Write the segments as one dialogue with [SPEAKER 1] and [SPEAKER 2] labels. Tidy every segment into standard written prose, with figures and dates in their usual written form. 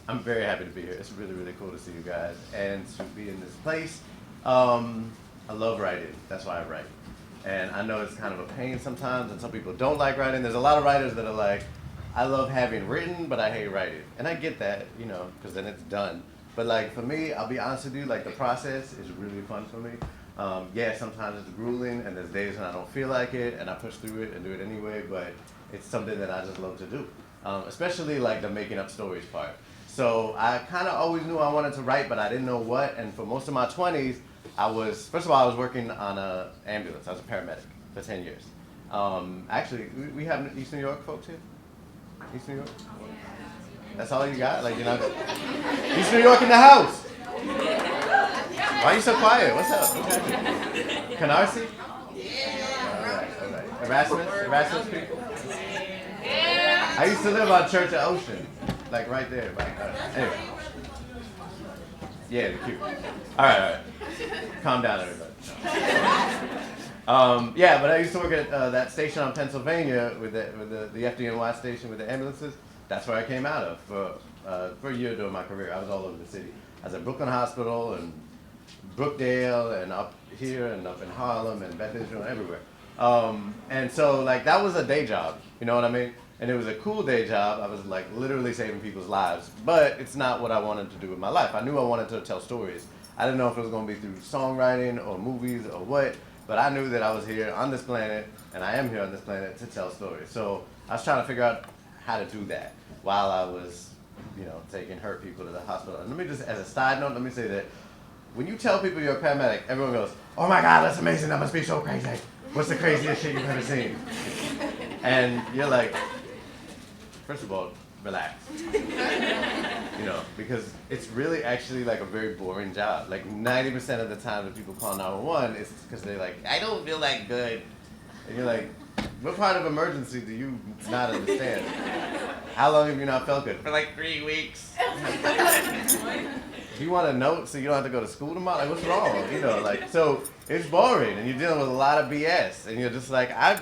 [SPEAKER 1] I'm very happy to be here. It's really, really cool to see you guys and to be in this place. I love writing. That's why I write. And I know it's kind of a pain sometimes, and some people don't like writing. There's a lot of writers that are like, I love having written, but I hate writing. And I get that, because then it's done. But like for me, I'll be honest with you, like the process is really fun for me. Yeah, sometimes it's grueling, and there's days when I don't feel like it, and I push through it and do it anyway. But it's something that I just love to do, especially like the making up stories part. So I kind of always knew I wanted to write, but I didn't know what. And for most of my 20s, first of all, I was working on an ambulance. I was a paramedic for 10 years. Actually, we have East New York folks here? East New York? That's all you got? Like, East New York in the house. Why are you so quiet? What's up? What's happening? Canarsie? All right. Erasmus people? I used to live on Church of Ocean. Like right there. Anyway. Yeah, they're cute. All right. Calm down, everybody. Yeah, but I used to work at that station on Pennsylvania with the FDNY station with the ambulances. That's where I came out of for a year during my career. I was all over the city. I was at Brooklyn Hospital and Brookdale and up here and up in Harlem and Beth Israel and everywhere. And so like that was a day job, you know what I mean? And it was a cool day job. I was like literally saving people's lives, but it's not what I wanted to do with my life. I knew I wanted to tell stories. I didn't know if it was going to be through songwriting or movies or what, but I knew that I was here on this planet, and I am here on this planet to tell stories. So I was trying to figure out how to do that while I was, taking hurt people to the hospital. And let me just, as a side note, let me say that when you tell people you're a paramedic, everyone goes, "Oh my God, that's amazing, that must be so crazy. What's the craziest shit you've ever seen?" And you're like, first of all, relax. Because it's really actually like a very boring job. Like 90% of the time that people call 911, it's because they're like, "I don't feel like good." And you're like, what part of emergency do you not understand? How long have you not felt good? For like 3 weeks. Do you want a note so you don't have to go to school tomorrow? Like, what's wrong? So it's boring, and you're dealing with a lot of BS, and you're just like, I'm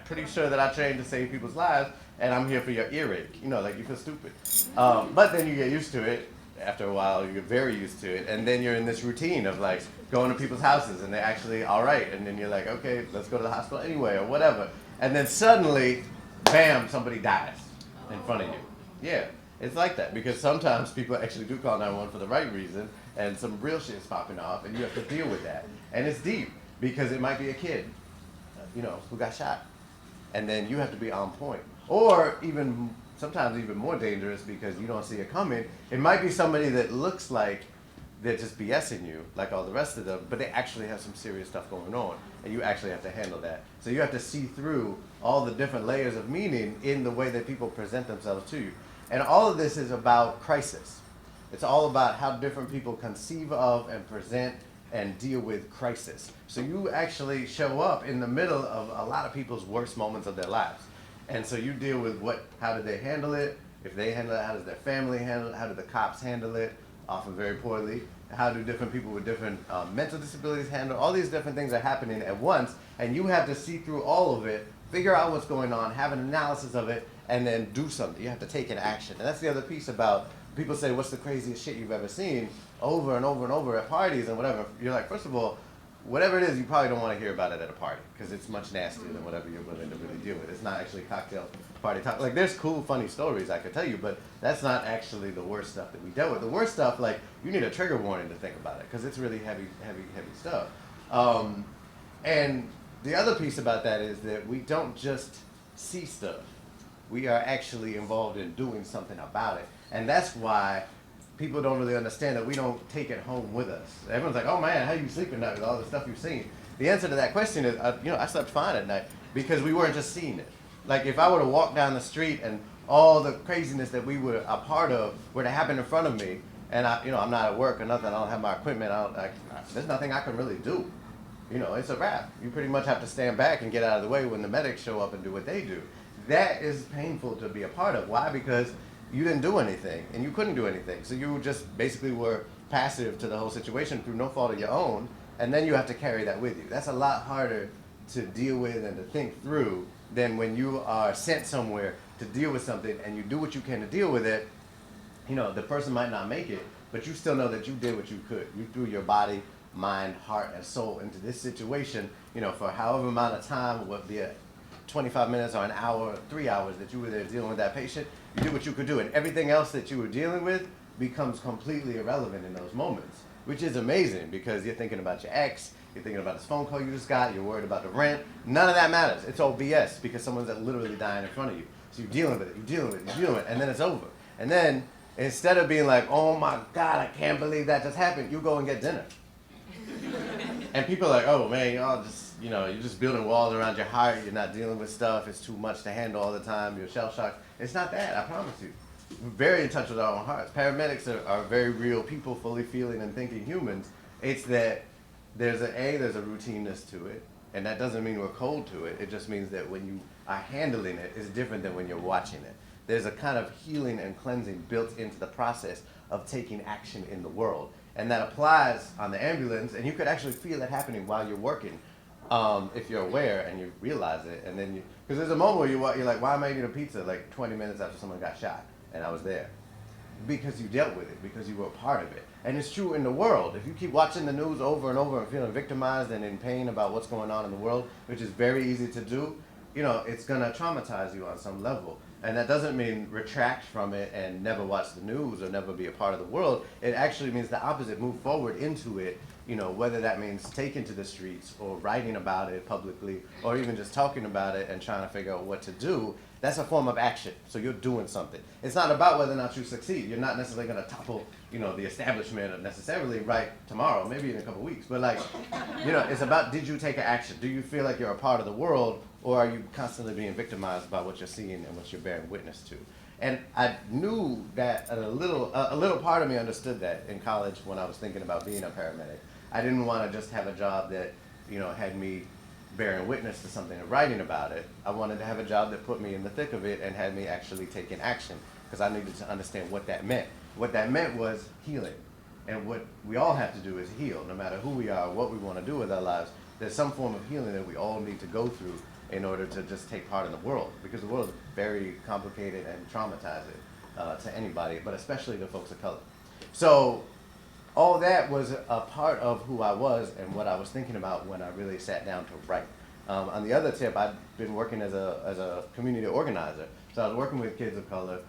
[SPEAKER 1] pretty sure that I trained to save people's lives, and I'm here for your earache. You feel stupid. But then you get used to it. After a while, you get very used to it, and then you're in this routine of like going to people's houses, and they're actually all right, and then you're like, okay, let's go to the hospital anyway, or whatever. And then suddenly, bam, somebody dies in front of you. Yeah, it's like that, because sometimes people actually do call 911 for the right reason, and some real shit is popping off, and you have to deal with that. And it's deep, because it might be a kid, who got shot. And then you have to be on point. Or sometimes even more dangerous, because you don't see it coming. It might be somebody that looks like they're just BSing you, like all the rest of them, but they actually have some serious stuff going on, and you actually have to handle that. So you have to see through all the different layers of meaning in the way that people present themselves to you. And all of this is about crisis. It's all about how different people conceive of and present and deal with crisis. So you actually show up in the middle of a lot of people's worst moments of their lives. And so you deal with how did they handle it? If they handle it, how does their family handle it? How do the cops handle it? Often very poorly. How do different people with different mental disabilities handle it? All these different things are happening at once, and you have to see through all of it, figure out what's going on, have an analysis of it, and then do something. You have to take an action. And that's the other piece about, people say, what's the craziest shit you've ever seen, over and over and over at parties and whatever. You're like, first of all, whatever it is, you probably don't want to hear about it at a party, because it's much nastier than whatever you're willing to really deal with. It's not actually cocktail party talk. Like, there's cool, funny stories I could tell you, but that's not actually the worst stuff that we dealt with. The worst stuff, like, you need a trigger warning to think about it, because it's really heavy stuff. And the other piece about that is that we don't just see stuff. We are actually involved in doing something about it. And that's why people don't really understand that we don't take it home with us. Everyone's like, "Oh man, how you sleep at night with all the stuff you've seen?" The answer to that question is, I slept fine at night, because we weren't just seeing it. Like, if I were to walk down the street and all the craziness that we were a part of were to happen in front of me, and I'm not at work or nothing, I don't have my equipment, there's nothing I can really do. It's a wrap. You pretty much have to stand back and get out of the way when the medics show up and do what they do. That is painful to be a part of. Why? Because you didn't do anything, and you couldn't do anything. So you just basically were passive to the whole situation through no fault of your own, and then you have to carry that with you. That's a lot harder to deal with and to think through than when you are sent somewhere to deal with something, and you do what you can to deal with it, the person might not make it, but you still know that you did what you could. You threw your body, mind, heart, and soul into this situation, for however amount of time, what be it 25 minutes or an hour, 3 hours that you were there dealing with that patient. You did what you could do, and everything else that you were dealing with becomes completely irrelevant in those moments, which is amazing because you're thinking about your ex, you're thinking about this phone call you just got, you're worried about the rent. None of that matters. It's all BS because someone's literally dying in front of you. So you're dealing with it, and then it's over. And then instead of being like, oh my God, I can't believe that just happened, you go and get dinner. And people are like, oh man, y'all just, you're just building walls around your heart, you're not dealing with stuff, it's too much to handle all the time, you're shell shocked. It's not that, I promise you. We're very in touch with our own hearts. Paramedics are very real people, fully feeling and thinking humans. It's that there's a routineness to it, and that doesn't mean we're cold to it. It just means that when you are handling it, it's different than when you're watching it. There's a kind of healing and cleansing built into the process of taking action in the world. And that applies on the ambulance, and you could actually feel it happening while you're working, if you're aware and you realize it. And then because there's a moment where you're like, why am I eating a pizza like 20 minutes after someone got shot? And I was there. Because you dealt with it, because you were a part of it. And it's true in the world. If you keep watching the news over and over and feeling victimized and in pain about what's going on in the world, which is very easy to do, it's going to traumatize you on some level. And that doesn't mean retract from it and never watch the news or never be a part of the world. It actually means the opposite, move forward into it, whether that means taking to the streets or writing about it publicly or even just talking about it and trying to figure out what to do. That's a form of action. So you're doing something. It's not about whether or not you succeed. You're not necessarily going to topple, the establishment necessarily right tomorrow, maybe in a couple weeks. But it's about, did you take an action? Do you feel like you're a part of the world, or are you constantly being victimized by what you're seeing and what you're bearing witness to? And I knew that a little part of me understood that in college when I was thinking about being a paramedic. I didn't want to just have a job that, had me bearing witness to something and writing about it. I wanted to have a job that put me in the thick of it and had me actually taking action because I needed to understand what that meant. What that meant was healing. And what we all have to do is heal, no matter who we are, what we want to do with our lives. There's some form of healing that we all need to go through in order to just take part in the world, because the world is very complicated and traumatizing to anybody, but especially to folks of color. So all that was a part of who I was and what I was thinking about when I really sat down to write. On the other tip, I'd been working as a community organizer. So I was working with kids of color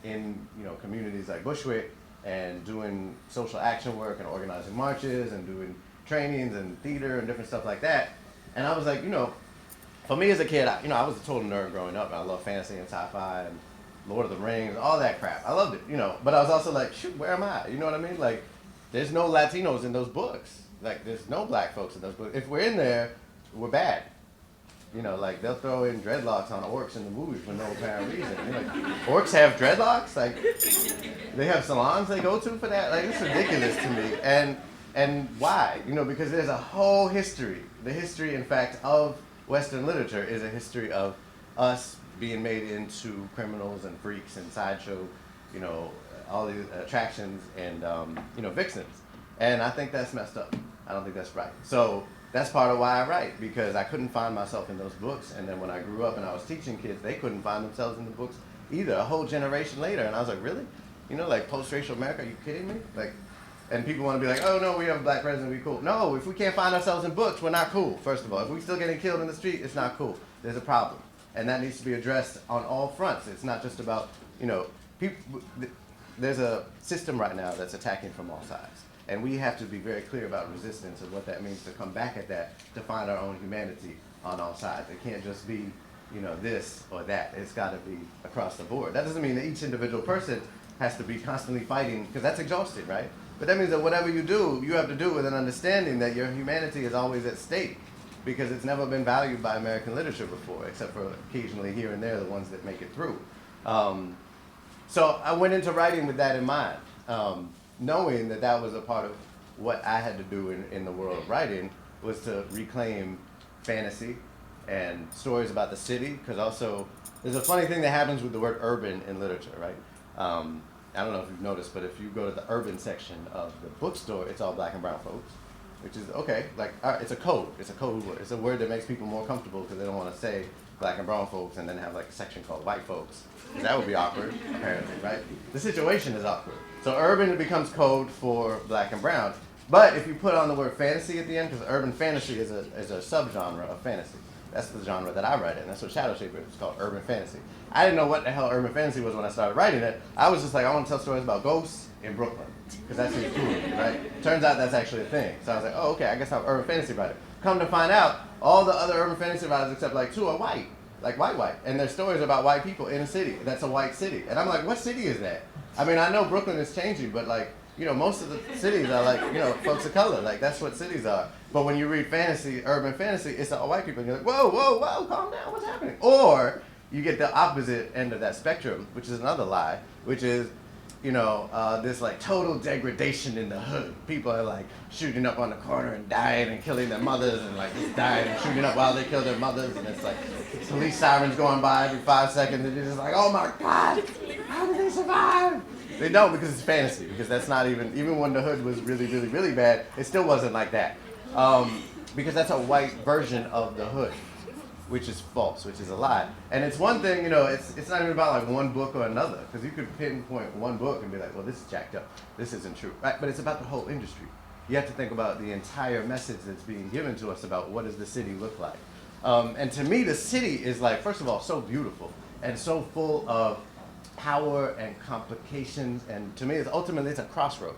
[SPEAKER 1] in communities like Bushwick and doing social action work and organizing marches and doing trainings and theater and different stuff like that. And I was like, for me as a kid, I was a total nerd growing up. And I loved fantasy and sci-fi and Lord of the Rings, all that crap. I loved it, but I was also like, shoot, where am I? You know what I mean? Like, there's no Latinos in those books. Like, there's no black folks in those books. If we're in there, we're bad. Like, they'll throw in dreadlocks on orcs in the movies for no apparent reason. Like, orcs have dreadlocks? Like, they have salons they go to for that? Like, it's ridiculous to me. And why? Because there's a whole history. The history, in fact, of Western literature is a history of us being made into criminals and freaks and sideshow, all these attractions and, vixens. And I think that's messed up. I don't think that's right. So that's part of why I write, because I couldn't find myself in those books. And then when I grew up and I was teaching kids, they couldn't find themselves in the books either, a whole generation later. And I was like, really? Like post-racial America, are you kidding me? Like, and people want to be like, oh no, we have a black president, we cool. No, if we can't find ourselves in books, we're not cool, first of all. If we're still getting killed in the street, it's not cool. There's a problem. And that needs to be addressed on all fronts. It's not just about, people, there's a system right now that's attacking from all sides. And we have to be very clear about resistance and what that means to come back at that, to find our own humanity on all sides. It can't just be, this or that. It's got to be across the board. That doesn't mean that each individual person has to be constantly fighting, because that's exhausting, right? But that means that whatever you do, you have to do with an understanding that your humanity is always at stake, because it's never been valued by American literature before, except for occasionally here and there, the ones that make it through. So I went into writing with that in mind, knowing that that was a part of what I had to do in the world of writing, was to reclaim fantasy and stories about the city, because also there's a funny thing that happens with the word urban in literature, right? I don't know if you've noticed, but if you go to the urban section of the bookstore, it's all black and brown folks, which is okay. Like, all right, it's a code. It's a code word. It's a word that makes people more comfortable because they don't want to say black and brown folks and then have like a section called white folks. That would be awkward, apparently, right? The situation is awkward. So urban becomes code for black and brown. But if you put on the word fantasy at the end, because urban fantasy is a subgenre of fantasy. That's the genre that I write in. That's what SHADOWSHAPER is called, urban fantasy. I didn't know what the hell urban fantasy was when I started writing it. I was just like, I want to tell stories about ghosts in Brooklyn, because that seems cool, right? Turns out that's actually a thing. So I was like, oh, okay, I guess I'm an urban fantasy writer. Come to find out, all the other urban fantasy writers except like two are white, like white. And their stories are about white people in a city. That's a white city. And I'm like, what city is that? I mean, I know Brooklyn is changing, but like, you know, most of the cities are like, you know, folks of color. Like, that's what cities are. But when you read fantasy, urban fantasy, it's all white people. And you're like, whoa, calm down, what's happening? Or you get the opposite end of that spectrum, which is another lie, which is, you know, this like total degradation in the hood. People are like shooting up on the corner and dying and killing their mothers and like just dying and shooting up while they kill their mothers. And it's like police sirens going by every 5 seconds. And you're just like, oh my God, how did they survive? They don't, because it's fantasy, because that's not even when the hood was really bad, it still wasn't like that. Because that's a white version of the hood, which is false, which is a lie. And it's one thing, you know, it's not even about like one book or another, because you could pinpoint one book and be like, well, this is jacked up, this isn't true, right? But it's about the whole industry. You have to think about the entire message that's being given to us about what does the city look like. And to me, the city is like, first of all, so beautiful and so full of power and complications, and to me, ultimately it's a crossroad.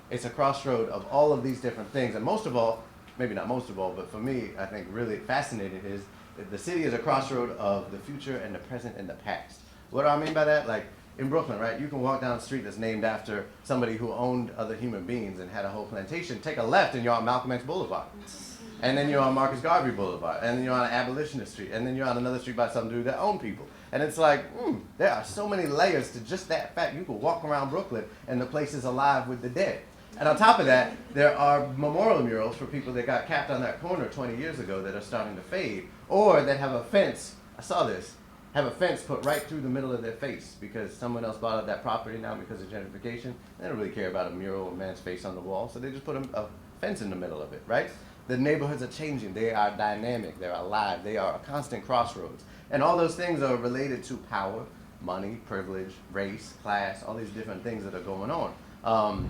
[SPEAKER 1] It's a crossroad of all of these different things, and most of all, maybe not most of all, but for me, I think really fascinating is that the city is a crossroad of the future and the present and the past. What do I mean by that? Like in Brooklyn, right? You can walk down the street that's named after somebody who owned other human beings and had a whole plantation. Take a left and you're on Malcolm X Boulevard. And then you're on Marcus Garvey Boulevard. And then you're on Abolitionist Street. And then you're on another street by some dude that owned people. And it's like, there are so many layers to just that fact. You could walk around Brooklyn and the place is alive with the dead. And on top of that, there are memorial murals for people that got capped on that corner 20 years ago that are starting to fade. Or that have a fence, I saw this, have a fence put right through the middle of their face because someone else bought up that property now because of gentrification. They don't really care about a mural of a man's face on the wall, so they just put a fence in the middle of it, right? The neighborhoods are changing. They are dynamic. They're alive. They are a constant crossroads. And all those things are related to power, money, privilege, race, class, all these different things that are going on.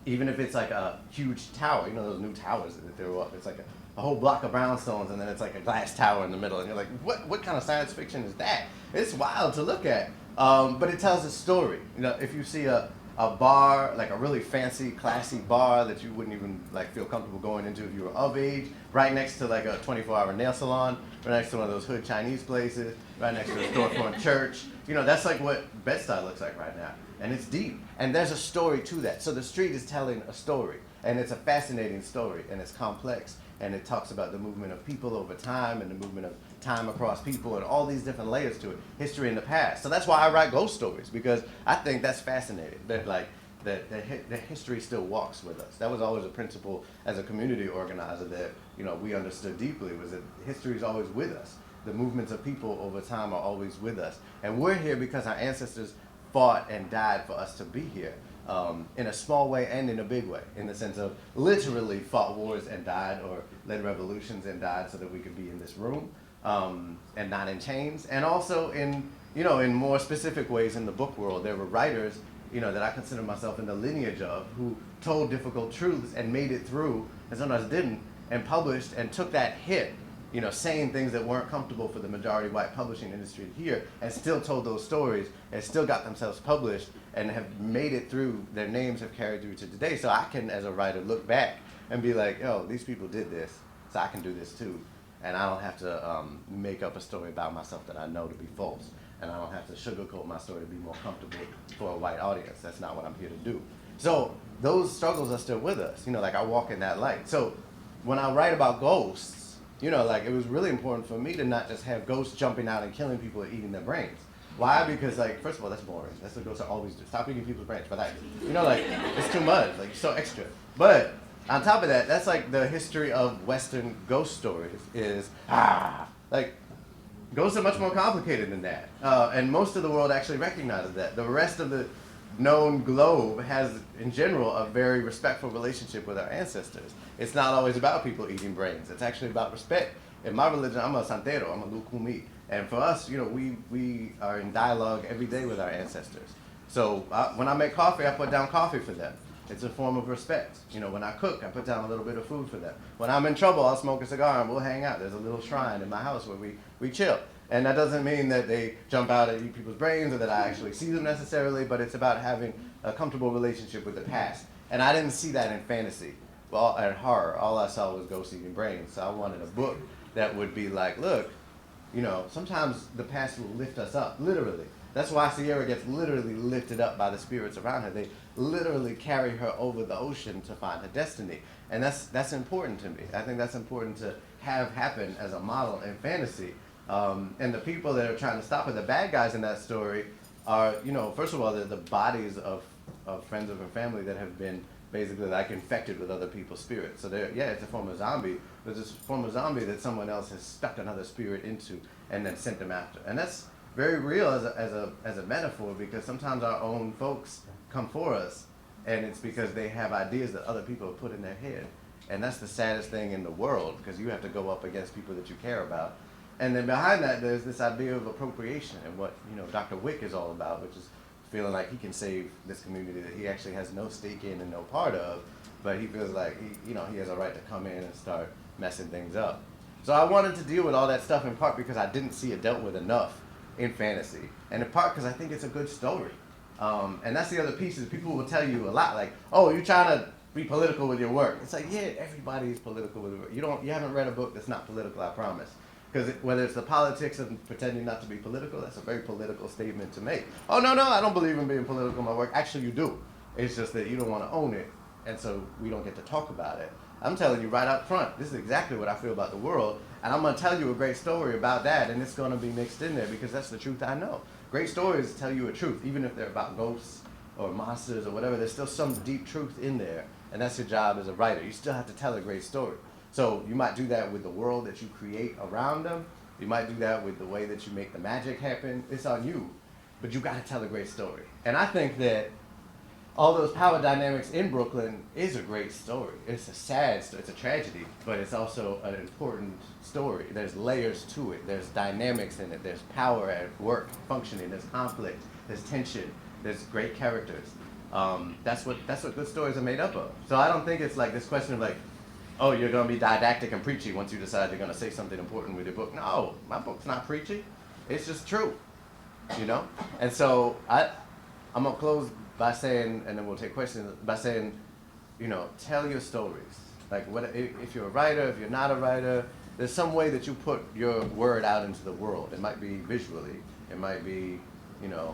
[SPEAKER 1] Even if it's like a huge tower, you know those new towers that they throw up. It's like a whole block of brownstones and then it's like a glass tower in the middle. And you're like, what kind of science fiction is that? It's wild to look at. But it tells a story. You know, if you see a bar, like a really fancy, classy bar that you wouldn't even like feel comfortable going into if you were of age, right next to like a 24-hour nail salon, right next to one of those hood Chinese places, right next to a storefront church. You know, that's like what Bed-Stuy looks like right now. And it's deep. And there's a story to that. So the street is telling a story. And it's a fascinating story. And it's complex. And it talks about the movement of people over time and the movement of time across people and all these different layers to it. History in the past. So that's why I write ghost stories, because I think that's fascinating. That like the history still walks with us. That was always a principle as a community organizer that, you know, we understood deeply, was that history is always with us. The movements of people over time are always with us. And we're here because our ancestors fought and died for us to be here, in a small way and in a big way, in the sense of literally fought wars and died, or led revolutions and died so that we could be in this room, and not in chains. And also in, you know, in more specific ways in the book world, there were writers, you know, that I consider myself in the lineage of, who told difficult truths and made it through, and sometimes didn't, and published and took that hit, you know, saying things that weren't comfortable for the majority white publishing industry here, and still told those stories, and still got themselves published, and have made it through, their names have carried through to today. So I can, as a writer, look back and be like, yo, these people did this, so I can do this too. And I don't have to make up a story about myself that I know to be false. And I don't have to sugarcoat my story to be more comfortable for a white audience. That's not what I'm here to do. So those struggles are still with us. You know, like I walk in that light. So when I write about ghosts, you know, like it was really important for me to not just have ghosts jumping out and killing people and eating their brains. Why? Because, like, first of all, that's boring. That's what ghosts always do. Stop eating people's brains. But, like, you know, like, it's too much. Like, it's so extra. But on top of that, that's like the history of Western ghost stories is, like, ghosts are much more complicated than that. And most of the world actually recognizes that. The rest of the known globe has, in general, a very respectful relationship with our ancestors. It's not always about people eating brains. It's actually about respect. In my religion, I'm a santero, I'm a lukumi. And for us, we are in dialogue every day with our ancestors. So when I make coffee, I put down coffee for them. It's a form of respect. When I cook, I put down a little bit of food for them. When I'm in trouble, I'll smoke a cigar and we'll hang out. There's a little shrine in my house where we chill. And that doesn't mean that they jump out and eat people's brains or that I actually see them necessarily, but it's about having a comfortable relationship with the past. And I didn't see that in fantasy and horror. All I saw was ghosts eating brains. So I wanted a book that would be like, look, sometimes the past will lift us up, literally. That's why Sierra gets literally lifted up by the spirits around her. They literally carry her over the ocean to find her destiny. And that's important to me. I think that's important to have happen as a model in fantasy. And the people that are trying to stop her, the bad guys in that story are, first of all, they're the bodies of friends of her family that have been basically like infected with other people's spirits. So it's a form of zombie, but it's a form of zombie that someone else has stuck another spirit into and then sent them after. And that's very real as a metaphor, because sometimes our own folks come for us, and it's because they have ideas that other people have put in their head. And that's the saddest thing in the world, because you have to go up against people that you care about. And then behind that, there's this idea of appropriation and what Dr. Wick is all about, which is feeling like he can save this community that he actually has no stake in and no part of, but he feels like he has a right to come in and start messing things up. So I wanted to deal with all that stuff in part because I didn't see it dealt with enough in fantasy, and in part because I think it's a good story. And that's the other piece, is people will tell you a lot, like, oh, you're trying to be political with your work. It's like, yeah, everybody's political with their work. You haven't read a book that's not political, I promise. Because whether it's the politics of pretending not to be political, that's a very political statement to make. Oh, no, I don't believe in being political in my work. Actually, you do. It's just that you don't want to own it, and so we don't get to talk about it. I'm telling you right up front, this is exactly what I feel about the world, and I'm going to tell you a great story about that, and it's going to be mixed in there because that's the truth I know. Great stories tell you a truth, even if they're about ghosts or monsters or whatever. There's still some deep truth in there, and that's your job as a writer. You still have to tell a great story. So you might do that with the world that you create around them. You might do that with the way that you make the magic happen. It's on you, but you got to tell a great story. And I think that all those power dynamics in Brooklyn is a great story. It's a sad story, it's a tragedy, but it's also an important story. There's layers to it, there's dynamics in it, there's power at work, functioning, there's conflict, there's tension, there's great characters. That's what good stories are made up of. So I don't think it's like this question of like, oh, you're gonna be didactic and preachy once you decide you're gonna say something important with your book. No, my book's not preachy, it's just true, And so I'm gonna close by saying, and then we'll take questions, by saying, tell your stories. Like, if you're a writer, if you're not a writer, there's some way that you put your word out into the world. It might be visually, it might be,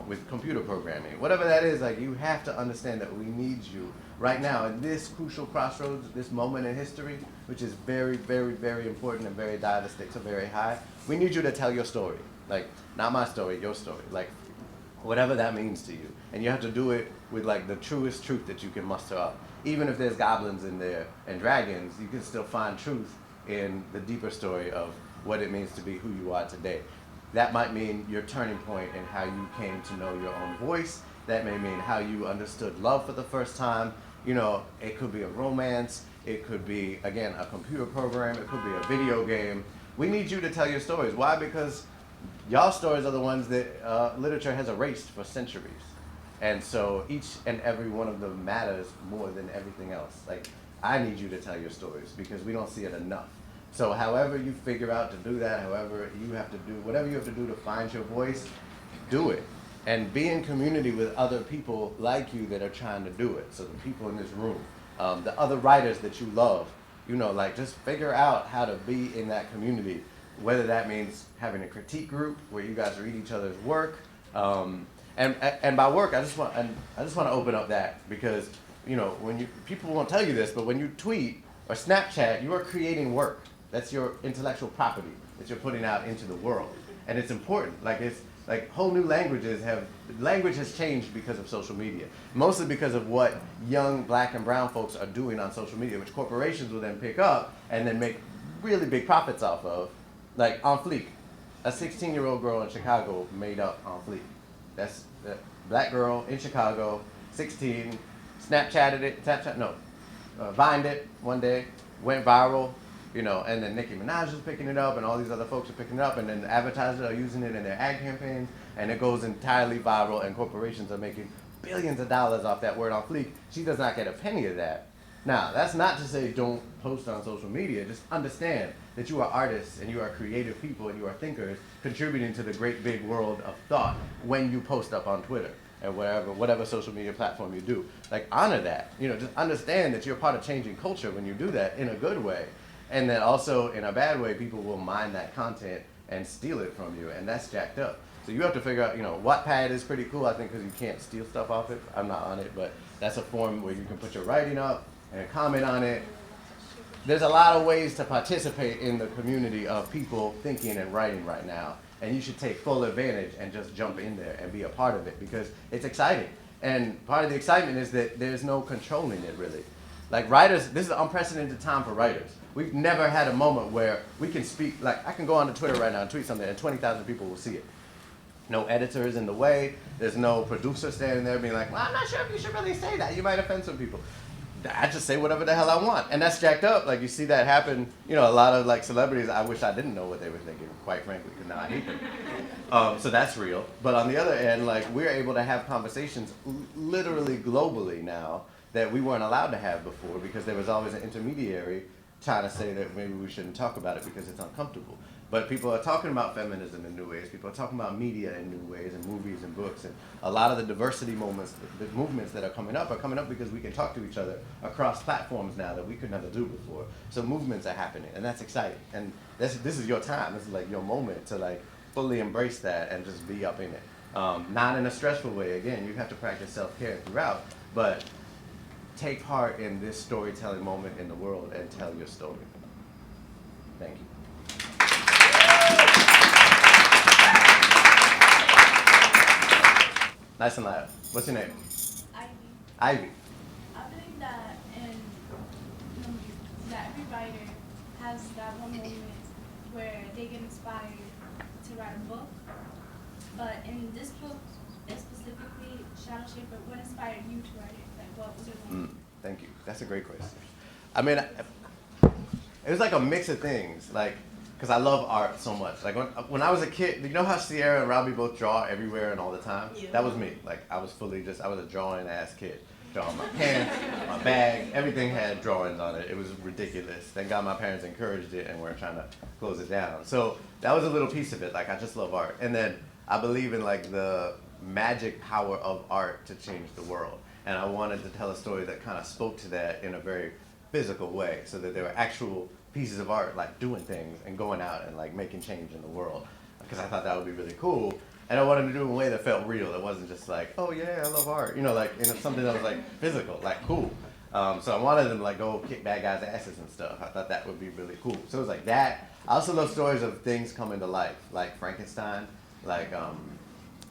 [SPEAKER 1] with computer programming. Whatever that is, like, you have to understand that we need you right now in this crucial crossroads, this moment in history, which is very, very, very important and very dire. The stakes are very high. We need you to tell your story. Like, not my story, your story. Like, whatever that means to you. And you have to do it with like the truest truth that you can muster up. Even if there's goblins in there and dragons, you can still find truth in the deeper story of what it means to be who you are today. That might mean your turning point in how you came to know your own voice. That may mean how you understood love for the first time. It could be a romance. It could be, again, a computer program. It could be a video game. We need you to tell your stories. Why? Because y'all stories are the ones that literature has erased for centuries. And so each and every one of them matters more than everything else. Like, I need you to tell your stories because we don't see it enough. So however you figure out to do that, however you have to do, whatever you have to do to find your voice, do it. And be in community with other people like you that are trying to do it. So the people in this room, the other writers that you love, just figure out how to be in that community. Whether that means having a critique group where you guys read each other's work, and by work I just want to open up that because when people won't tell you this, but when you tweet or Snapchat, you are creating work. That's your intellectual property that you're putting out into the world, and it's important. Like whole new language has changed because of social media, mostly because of what young black and brown folks are doing on social media, which corporations will then pick up and then make really big profits off of. Like On Fleek, a 16-year-old girl in Chicago made up On Fleek. That's a black girl in Chicago, 16, Vined it one day, went viral, you know, and then Nicki Minaj is picking it up, and all these other folks are picking it up, and then the advertisers are using it in their ad campaigns, and it goes entirely viral, and corporations are making billions of dollars off that word on fleek. She does not get a penny of that. Now, that's not to say don't post on social media. Just understand that you are artists and you are creative people and you are thinkers contributing to the great big world of thought when you post up on Twitter and whatever social media platform you do. Like, honor that. You know, just understand that you're part of changing culture when you do that in a good way. And then also in a bad way, people will mine that content and steal it from you, and that's jacked up. So you have to figure out, you know, Wattpad is pretty cool, I think, because you can't steal stuff off it. I'm not on it, but that's a form where you can put your writing up and comment on it. There's a lot of ways to participate in the community of people thinking and writing right now. And you should take full advantage and just jump in there and be a part of it because it's exciting. And part of the excitement is that there's no controlling it really. Like writers, this is an unprecedented time for writers. We've never had a moment where we can speak, like I can go onto Twitter right now and tweet something and 20,000 people will see it. No editor is in the way. There's no producer standing there being like, well, I'm not sure if you should really say that. You might offend some people. I just say whatever the hell I want. And that's jacked up. Like you see that happen, you know, a lot of like celebrities, I wish I didn't know what they were thinking, quite frankly, because now I hate them. So that's real. But on the other end, like we're able to have conversations literally globally now that we weren't allowed to have before because there was always an intermediary trying to say that maybe we shouldn't talk about it because it's uncomfortable. But people are talking about feminism in new ways. People are talking about media in new ways and movies and books. And a lot of the diversity movements that are coming up because we can talk to each other across platforms now that we could never do before. So movements are happening, and that's exciting. And this is your time. This is like your moment to like fully embrace that and just be up in it. Not in a stressful way. Again, you have to practice self-care throughout, but take part in this storytelling moment in the world and tell your story. Thank you. Nice and loud. What's your name?
[SPEAKER 2] Ivy.
[SPEAKER 1] Ivy.
[SPEAKER 2] I believe that that every writer has that one moment where they get inspired to write a book. But in this book, specifically, SHADOWSHAPER, what inspired you to write it? Like, what was your moment?
[SPEAKER 1] Thank you. That's a great question. I mean, it was like a mix of things. Like, because I love art so much. Like when I was a kid, you know how Sierra and Robbie both draw everywhere and all the time? Yeah. That was me. Like I was a drawing ass kid. Drawing my pants, my bag, everything had drawings on it. It was ridiculous. Thank God my parents encouraged it and weren't trying to close it down. So that was a little piece of it. Like I just love art. And then I believe in like the magic power of art to change the world. And I wanted to tell a story that kind of spoke to that in a very physical way so that there were actual pieces of art like doing things and going out and like making change in the world because I thought that would be really cool and I wanted to do it in a way that felt real. It wasn't just like, oh yeah, I love art, you know, like in something that was like physical, like cool. So I wanted them to like go kick bad guys' asses and stuff. I thought that would be really cool. So it was like that. I also love stories of things coming to life, like Frankenstein, like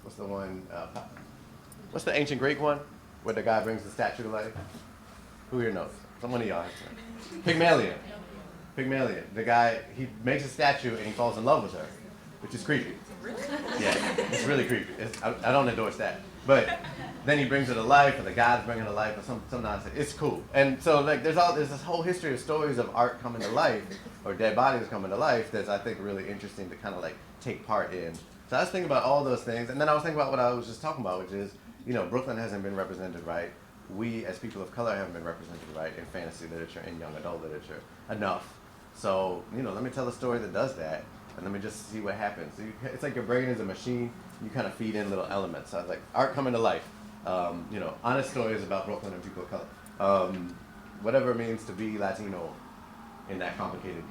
[SPEAKER 1] what's the one? What's the ancient Greek one where the guy brings the statue to life? Who here knows? Someone of y'all has to know. Pygmalion. The guy, he makes a statue and he falls in love with her, which is creepy. Really? Yeah, it's really creepy. I don't endorse that. But then he brings her to life, or the gods bring her to life, or some nonsense. It's cool. And so like there's this whole history of stories of art coming to life, or dead bodies coming to life that's I think really interesting to kind of like take part in. So I was thinking about all those things, and then I was thinking about what I was just talking about, which is, you know, Brooklyn hasn't been represented right. We as people of color haven't been represented right in fantasy literature and young adult literature enough. So, you know, let me tell a story that does that, and let me just see what happens. So it's like your brain is a machine. You kind of feed in little elements. So I was like, art coming to life. You know, honest stories about Brooklyn and people of color. Whatever it means to be Latino in that complicated,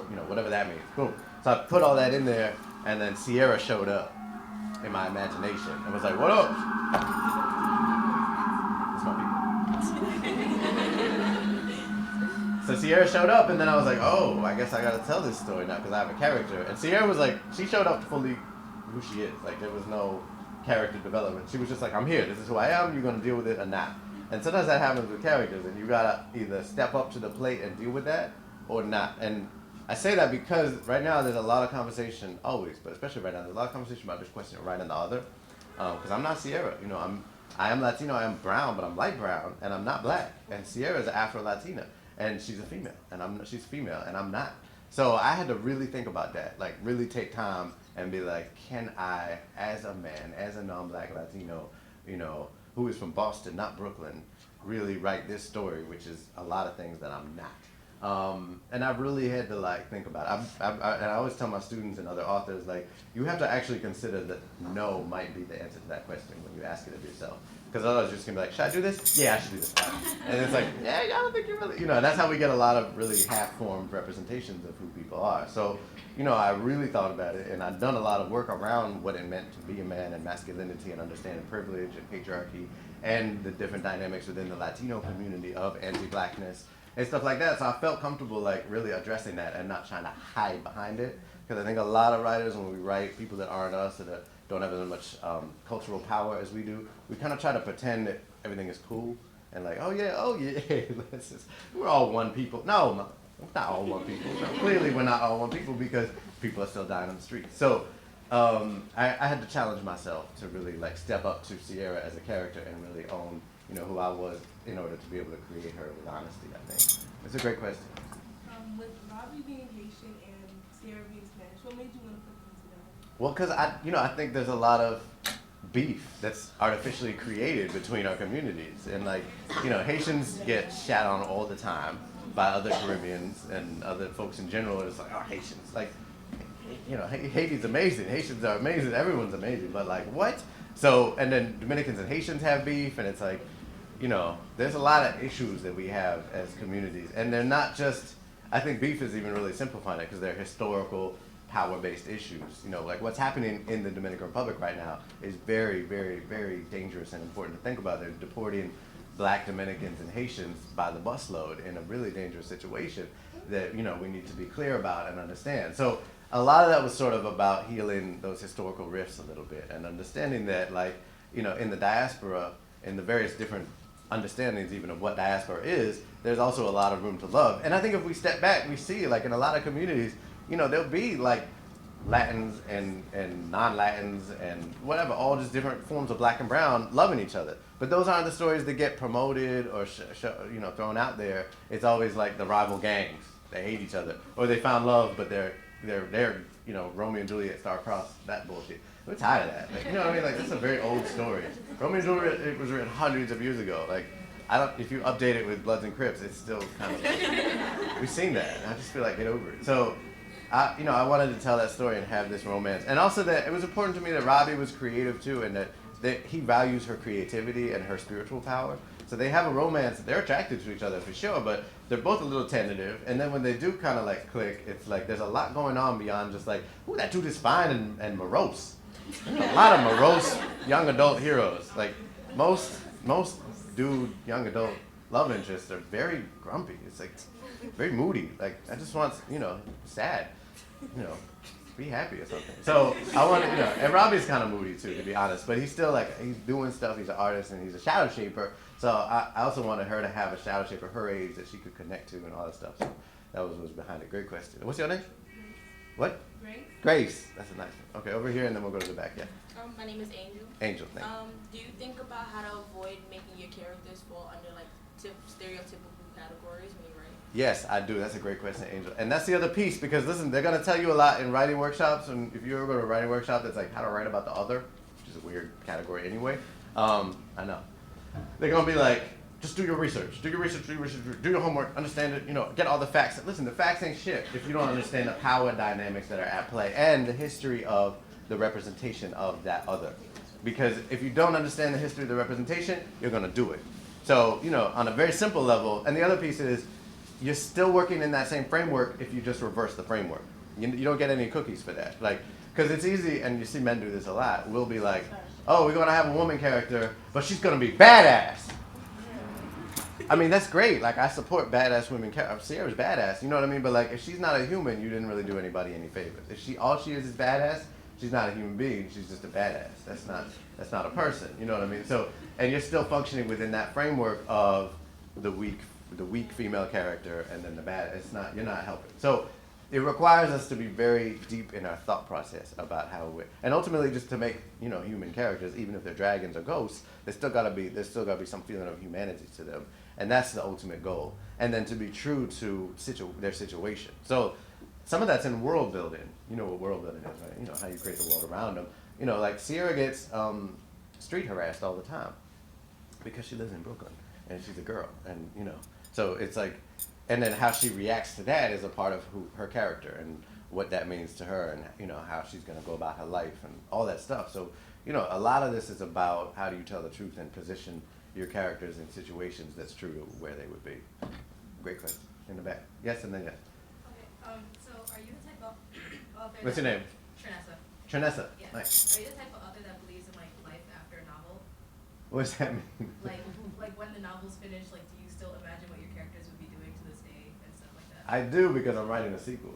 [SPEAKER 1] you know, whatever that means. Boom. So I put all that in there, and then Sierra showed up in my imagination and was like, what up? That's my people. So Sierra showed up, and then I was like, oh, I guess I gotta tell this story now because I have a character. And Sierra was like, she showed up fully who she is. Like there was no character development. She was just like, I'm here. This is who I am. You're gonna deal with it or not. And sometimes that happens with characters, and you gotta either step up to the plate and deal with that or not. And I say that because right now there's a lot of conversation, always, but especially right now, there's a lot of conversation about this question of right and the other. Because I'm not Sierra. You know, I am Latino. I am brown, but I'm light brown, and I'm not black. And Sierra is Afro-Latina. and she's a female, and she's female, and I'm not. So I had to really think about that, like really take time and be like, can I, as a man, as a non-black Latino, who is from Boston, not Brooklyn, really write this story, which is a lot of things that I'm not. And I really had to like think about it. And I always tell my students and other authors, like, you have to actually consider that no might be the answer to that question when you ask it of yourself. Because otherwise you're just gonna be like, should I do this? Yeah, I should do this. And it's like, yeah, I don't think you really, and that's how we get a lot of really half-formed representations of who people are. So, I really thought about it, and I've done a lot of work around what it meant to be a man and masculinity and understanding privilege and patriarchy and the different dynamics within the Latino community of anti-blackness and stuff like that. So I felt comfortable like really addressing that and not trying to hide behind it. Because I think a lot of writers, when we write, people that aren't us, that don't have as much cultural power as we do, we kind of try to pretend that everything is cool and like, oh yeah, we're all one people. No, we're not all one people. No, clearly we're not all one people because people are still dying on the streets. So I had to challenge myself to really like step up to Sierra as a character and really own who I was in order to be able to create her with honesty, I think. It's a great question.
[SPEAKER 3] With Robbie being Haitian and Sierra being Spanish, what made you want to put them together?
[SPEAKER 1] Well, because I think there's a lot of beef that's artificially created between our communities. And like, Haitians get shat on all the time by other Caribbeans and other folks in general. It's like, oh, Haitians. Like, Haiti's amazing. Haitians are amazing. Everyone's amazing. But like, what? So, and then Dominicans and Haitians have beef, and it's like, there's a lot of issues that we have as communities. And they're not just, I think beef is even really simplifying it because they're historical, power-based issues. Like what's happening in the Dominican Republic right now is very, very, very dangerous and important to think about. They're deporting Black Dominicans and Haitians by the busload in a really dangerous situation that, we need to be clear about and understand. So a lot of that was sort of about healing those historical rifts a little bit and understanding that, like, in the diaspora, in the various different understandings even of what diaspora is, there's also a lot of room to love. And I think if we step back, we see, like, in a lot of communities, there'll be, like, Latins and non-Latins and whatever, all just different forms of black and brown loving each other. But those aren't the stories that get promoted or, thrown out there. It's always, like, the rival gangs. They hate each other. Or they found love, but they're Romeo and Juliet star-crossed, that bullshit. We're tired of that. Like, what I mean? Like, that's a very old story. Romeo and Juliet, it was written hundreds of years ago. Like, if you update it with Bloods and Crips, it's still kind of, we've seen that. And I just feel like, get over it. So, I wanted to tell that story and have this romance. And also that it was important to me that Robbie was creative too, and that he values her creativity and her spiritual power. So they have a romance. They're attracted to each other for sure, but they're both a little tentative. And then when they do kind of like click, it's like there's a lot going on beyond just like, ooh, that dude is fine and morose. There's a lot of morose young adult heroes. Like most young adult love interests are very grumpy. It's like very moody. Like I just want, sad. Be happy or something. So I want to, and Robbie's kind of moody too, to be honest. But he's still like, he's doing stuff. He's an artist and he's a shadow shaper. So I also wanted her to have a shadow shaper her age that she could connect to and all that stuff. So that was what was behind it. Great question. What's your name? What?
[SPEAKER 3] Grace.
[SPEAKER 1] Grace. That's a nice one. Okay, over here and then we'll go to the back. Yeah.
[SPEAKER 4] My name is Angel.
[SPEAKER 1] Angel, thank
[SPEAKER 4] you. Do you think about how to avoid making your characters fall under like stereotypical categories when you write?
[SPEAKER 1] Yes, I do. That's a great question, Angel. And that's the other piece because listen, they're gonna tell you a lot in writing workshops. And if you ever go to a writing workshop that's like how to write about the other, which is a weird category anyway. I know. They're gonna be like, just do your research, do your homework, understand it, get all the facts. Listen, the facts ain't shit if you don't understand the power dynamics that are at play and the history of the representation of that other. Because if you don't understand the history of the representation, you're gonna do it. So, on a very simple level, and the other piece is, you're still working in that same framework if you just reverse the framework. You don't get any cookies for that. Like, because it's easy, and you see men do this a lot. We'll be like, oh, we're going to have a woman character, but she's going to be badass. I mean, that's great. Like, I support badass women characters. Sierra's badass, you know what I mean? But, like, if she's not a human, you didn't really do anybody any favors. If all she is badass, she's not a human being. She's just a badass. That's not a person, you know what I mean? So, and you're still functioning within that framework of the weak female character and then the bad. You're not helping. So it requires us to be very deep in our thought process about how and ultimately just to make human characters, even if they're dragons or ghosts, there's still got to be some feeling of humanity to them. and that's the ultimate goal. And then to be true to their situation. So some of that's in world building. You know what world building is, right? You know how you create the world around them. You know, like Sierra gets street harassed all the time because she lives in Brooklyn and she's a girl, and you know, so it's like, and then how she reacts to that is a part of her character and what that means to her, and you know how she's going to go about her life and all that stuff. So you know, a lot of this is about how do you tell the truth and position your characters in situations that's true to where they would be. Great question. In the back. Yes, and then yes.
[SPEAKER 5] Okay, so are you the type of author?
[SPEAKER 1] What's your name?
[SPEAKER 5] Trinessa.
[SPEAKER 1] Trinessa.
[SPEAKER 5] Yes.
[SPEAKER 1] Nice.
[SPEAKER 5] Are you the type of author that believes in like life after a novel?
[SPEAKER 1] What does that mean?
[SPEAKER 5] Like when the novel's finished, like do you still imagine what your characters would be doing to this day and stuff like that?
[SPEAKER 1] I do, because I'm writing a sequel.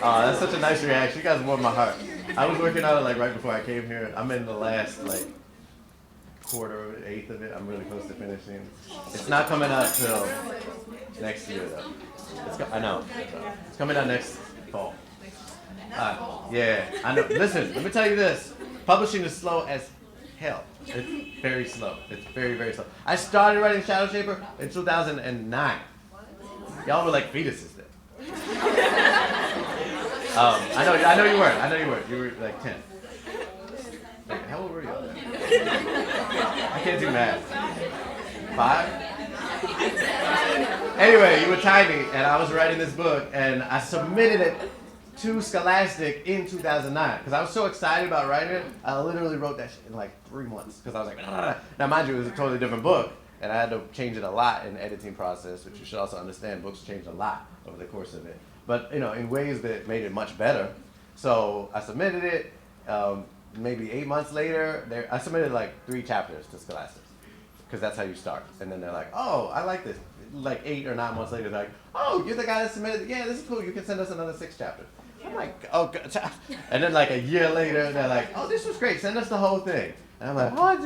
[SPEAKER 1] That's such a nice reaction. You guys warmed my heart. I was working on it like right before I came here. I'm in the last like quarter, eighth of it. I'm really close to finishing. It's not coming out till next year though. I know. It's coming out next fall. Yeah, I know. Listen, let me tell you this. Publishing is slow as hell. It's very slow. It's very, very slow. I started writing SHADOWSHAPER in 2009. Y'all were like fetuses then. I know you weren't. I know you weren't. You were like 10. Like, how old were you? I can't do math. 5? Anyway, you were tiny, and I was writing this book, and I submitted it to Scholastic in 2009 because I was so excited about writing it. I literally wrote that shit in like 3 months because I was like, ah. Now mind you, it was a totally different book, and I had to change it a lot in the editing process, which you should also understand. Books change a lot over the course of it, but you know, in ways that made it much better. So I submitted it. Maybe 8 months later, I submitted like 3 chapters to Scholastic because that's how you start. And then they're like, oh, I like this. Like 8 or 9 months later, they're like, oh, you're the guy that submitted it. Yeah, this is cool. You can send us another 6 chapters. I'm like, oh, God. And then like a year later, they're like, oh, this was great. Send us the whole thing. And I'm like, oh,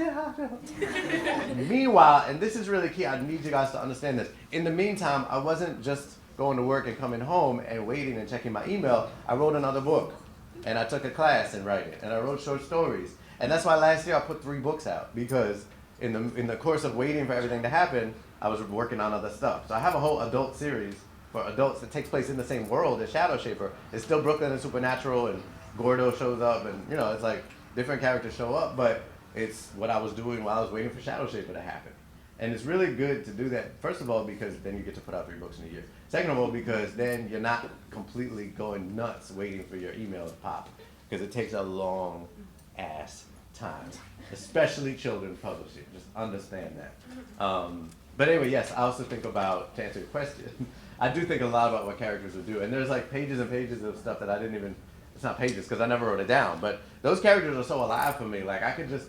[SPEAKER 1] yeah. Meanwhile, and this is really key. I need you guys to understand this. In the meantime, I wasn't just going to work and coming home and waiting and checking my email. I wrote another book. And I took a class in writing. And I wrote short stories. And that's why last year I put 3 books out. Because in the course of waiting for everything to happen, I was working on other stuff. So I have a whole adult series for adults that takes place in the same world as SHADOWSHAPER. It's still Brooklyn and Supernatural, and Gordo shows up, and you know, it's like different characters show up, but it's what I was doing while I was waiting for SHADOWSHAPER to happen. And it's really good to do that, first of all, because then you get to put out 3 books in a year. Second of all, because then you're not completely going nuts waiting for your email to pop, because it takes a long ass time, especially children's publishing. Just understand that. But anyway, yes, I also think about, to answer your question, I do think a lot about what characters would do. And there's like pages and pages of stuff that I didn't even, it's not pages because I never wrote it down, but those characters are so alive for me. Like I could just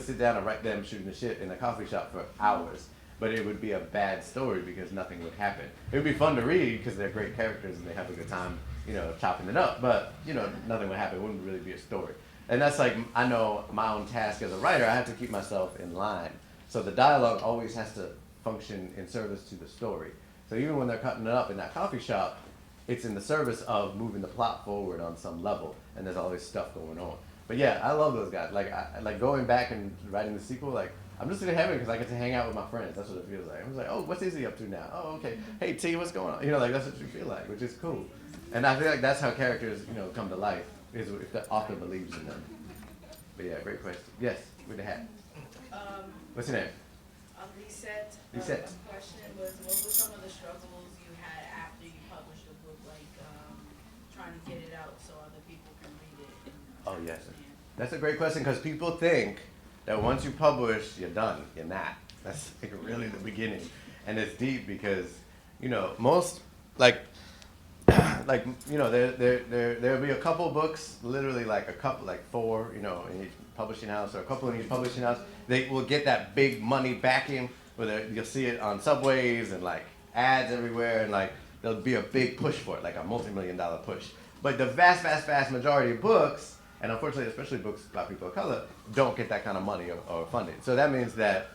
[SPEAKER 1] sit down and write them shooting the shit in a coffee shop for hours, but it would be a bad story because nothing would happen. It would be fun to read because they're great characters and they have a good time, you know, chopping it up, but you know, nothing would happen. It wouldn't really be a story. And that's like, I know my own task as a writer, I have to keep myself in line. So the dialogue always has to function in service to the story. So even when they're cutting it up in that coffee shop, it's in the service of moving the plot forward on some level, and there's always stuff going on. But yeah, I love those guys. Like, like going back and writing the sequel, like, I'm just in heaven because I get to hang out with my friends. That's what it feels like. I was like, oh, what's Izzy up to now? Oh, okay. Hey, T, what's going on? You know, like, that's what you feel like, which is cool. And I feel like that's how characters, you know, come to life, is if the author believes in them. But yeah, great question. Yes, with the hat. What's your name?
[SPEAKER 6] Reset.
[SPEAKER 1] Reset.
[SPEAKER 6] My question was, what were some of the struggles you had after you published the book, like trying to get it out so other people can read it?
[SPEAKER 1] Oh, yes. That's a great question because people think that once you publish, you're done. You're not. That's like really the beginning. And it's deep because, you know, most, like, you know, there'll be a couple books, literally like a couple, like 4, you know, in each publishing house or a couple in each publishing house. They will get that big money backing where you'll see it on subways and like ads everywhere, and like there'll be a big push for it, like a multi-million-dollar push. But the vast majority of books, and unfortunately especially books about people of color, don't get that kind of money or funding. So that means that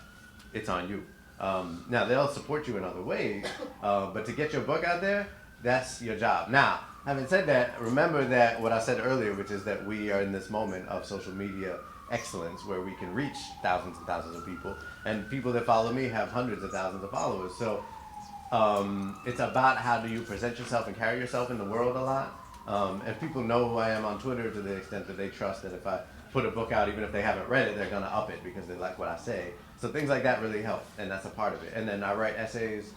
[SPEAKER 1] it's on you. Now they'll support you in other ways, but to get your book out there, that's your job. Now, having said that, remember that what I said earlier, which is that we are in this moment of social media excellence where we can reach thousands and thousands of people, and people that follow me have hundreds of thousands of followers. So it's about how do you present yourself and carry yourself in the world a lot. And people know who I am on Twitter to the extent that they trust that if I put a book out, even if they haven't read it, they're going to up it because they like what I say. So things like that really help, and that's a part of it. And then I write essays,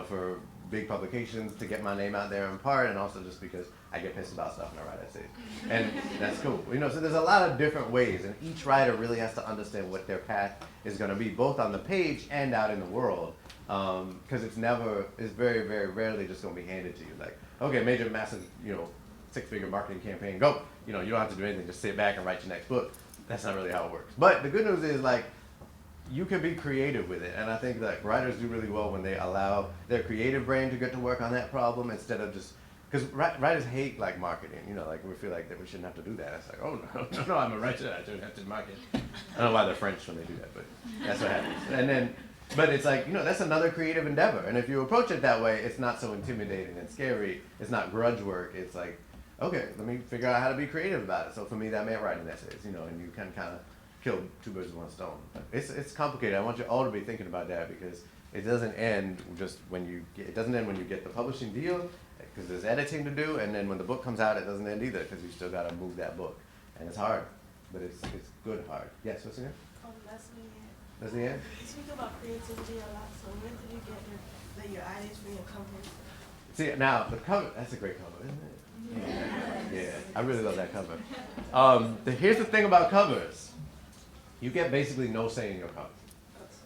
[SPEAKER 1] for big publications to get my name out there in part, and also just because I get pissed about stuff and I write essays. And that's cool. So there's a lot of different ways, and each writer really has to understand what their path is going to be, both on the page and out in the world. Because it's very, very rarely just going to be handed to you. Like, okay, major, massive, 6-figure marketing campaign, go. You don't have to do anything, just sit back and write your next book. That's not really how it works. But the good news is, you can be creative with it. And I think that writers do really well when they allow their creative brain to get to work on that problem instead of just, because writers hate marketing, we feel like that we shouldn't have to do that. It's like, oh no, I'm a writer, I don't have to market. I don't know why they're French when they do that, but that's what happens. And then, but it's like, that's another creative endeavor. And if you approach it that way, it's not so intimidating and scary. It's not grudge work. It's like, okay, let me figure out how to be creative about it. So for me, that meant writing essays, and you can kind of kill two birds with one stone. It's complicated. I want you all to be thinking about that because it doesn't end just when you get the publishing deal, because there's editing to do, and then when the book comes out, it doesn't end either because you still got to move that book, and it's hard, but it's good hard. Yes, what's your name? That's the end.
[SPEAKER 3] You speak about creativity a lot, so when did you get your ideas for your covers?
[SPEAKER 1] See, now, the cover, that's a great cover, isn't it? Yeah, I really love that cover. Here's the thing about covers. You get basically no say in your cover.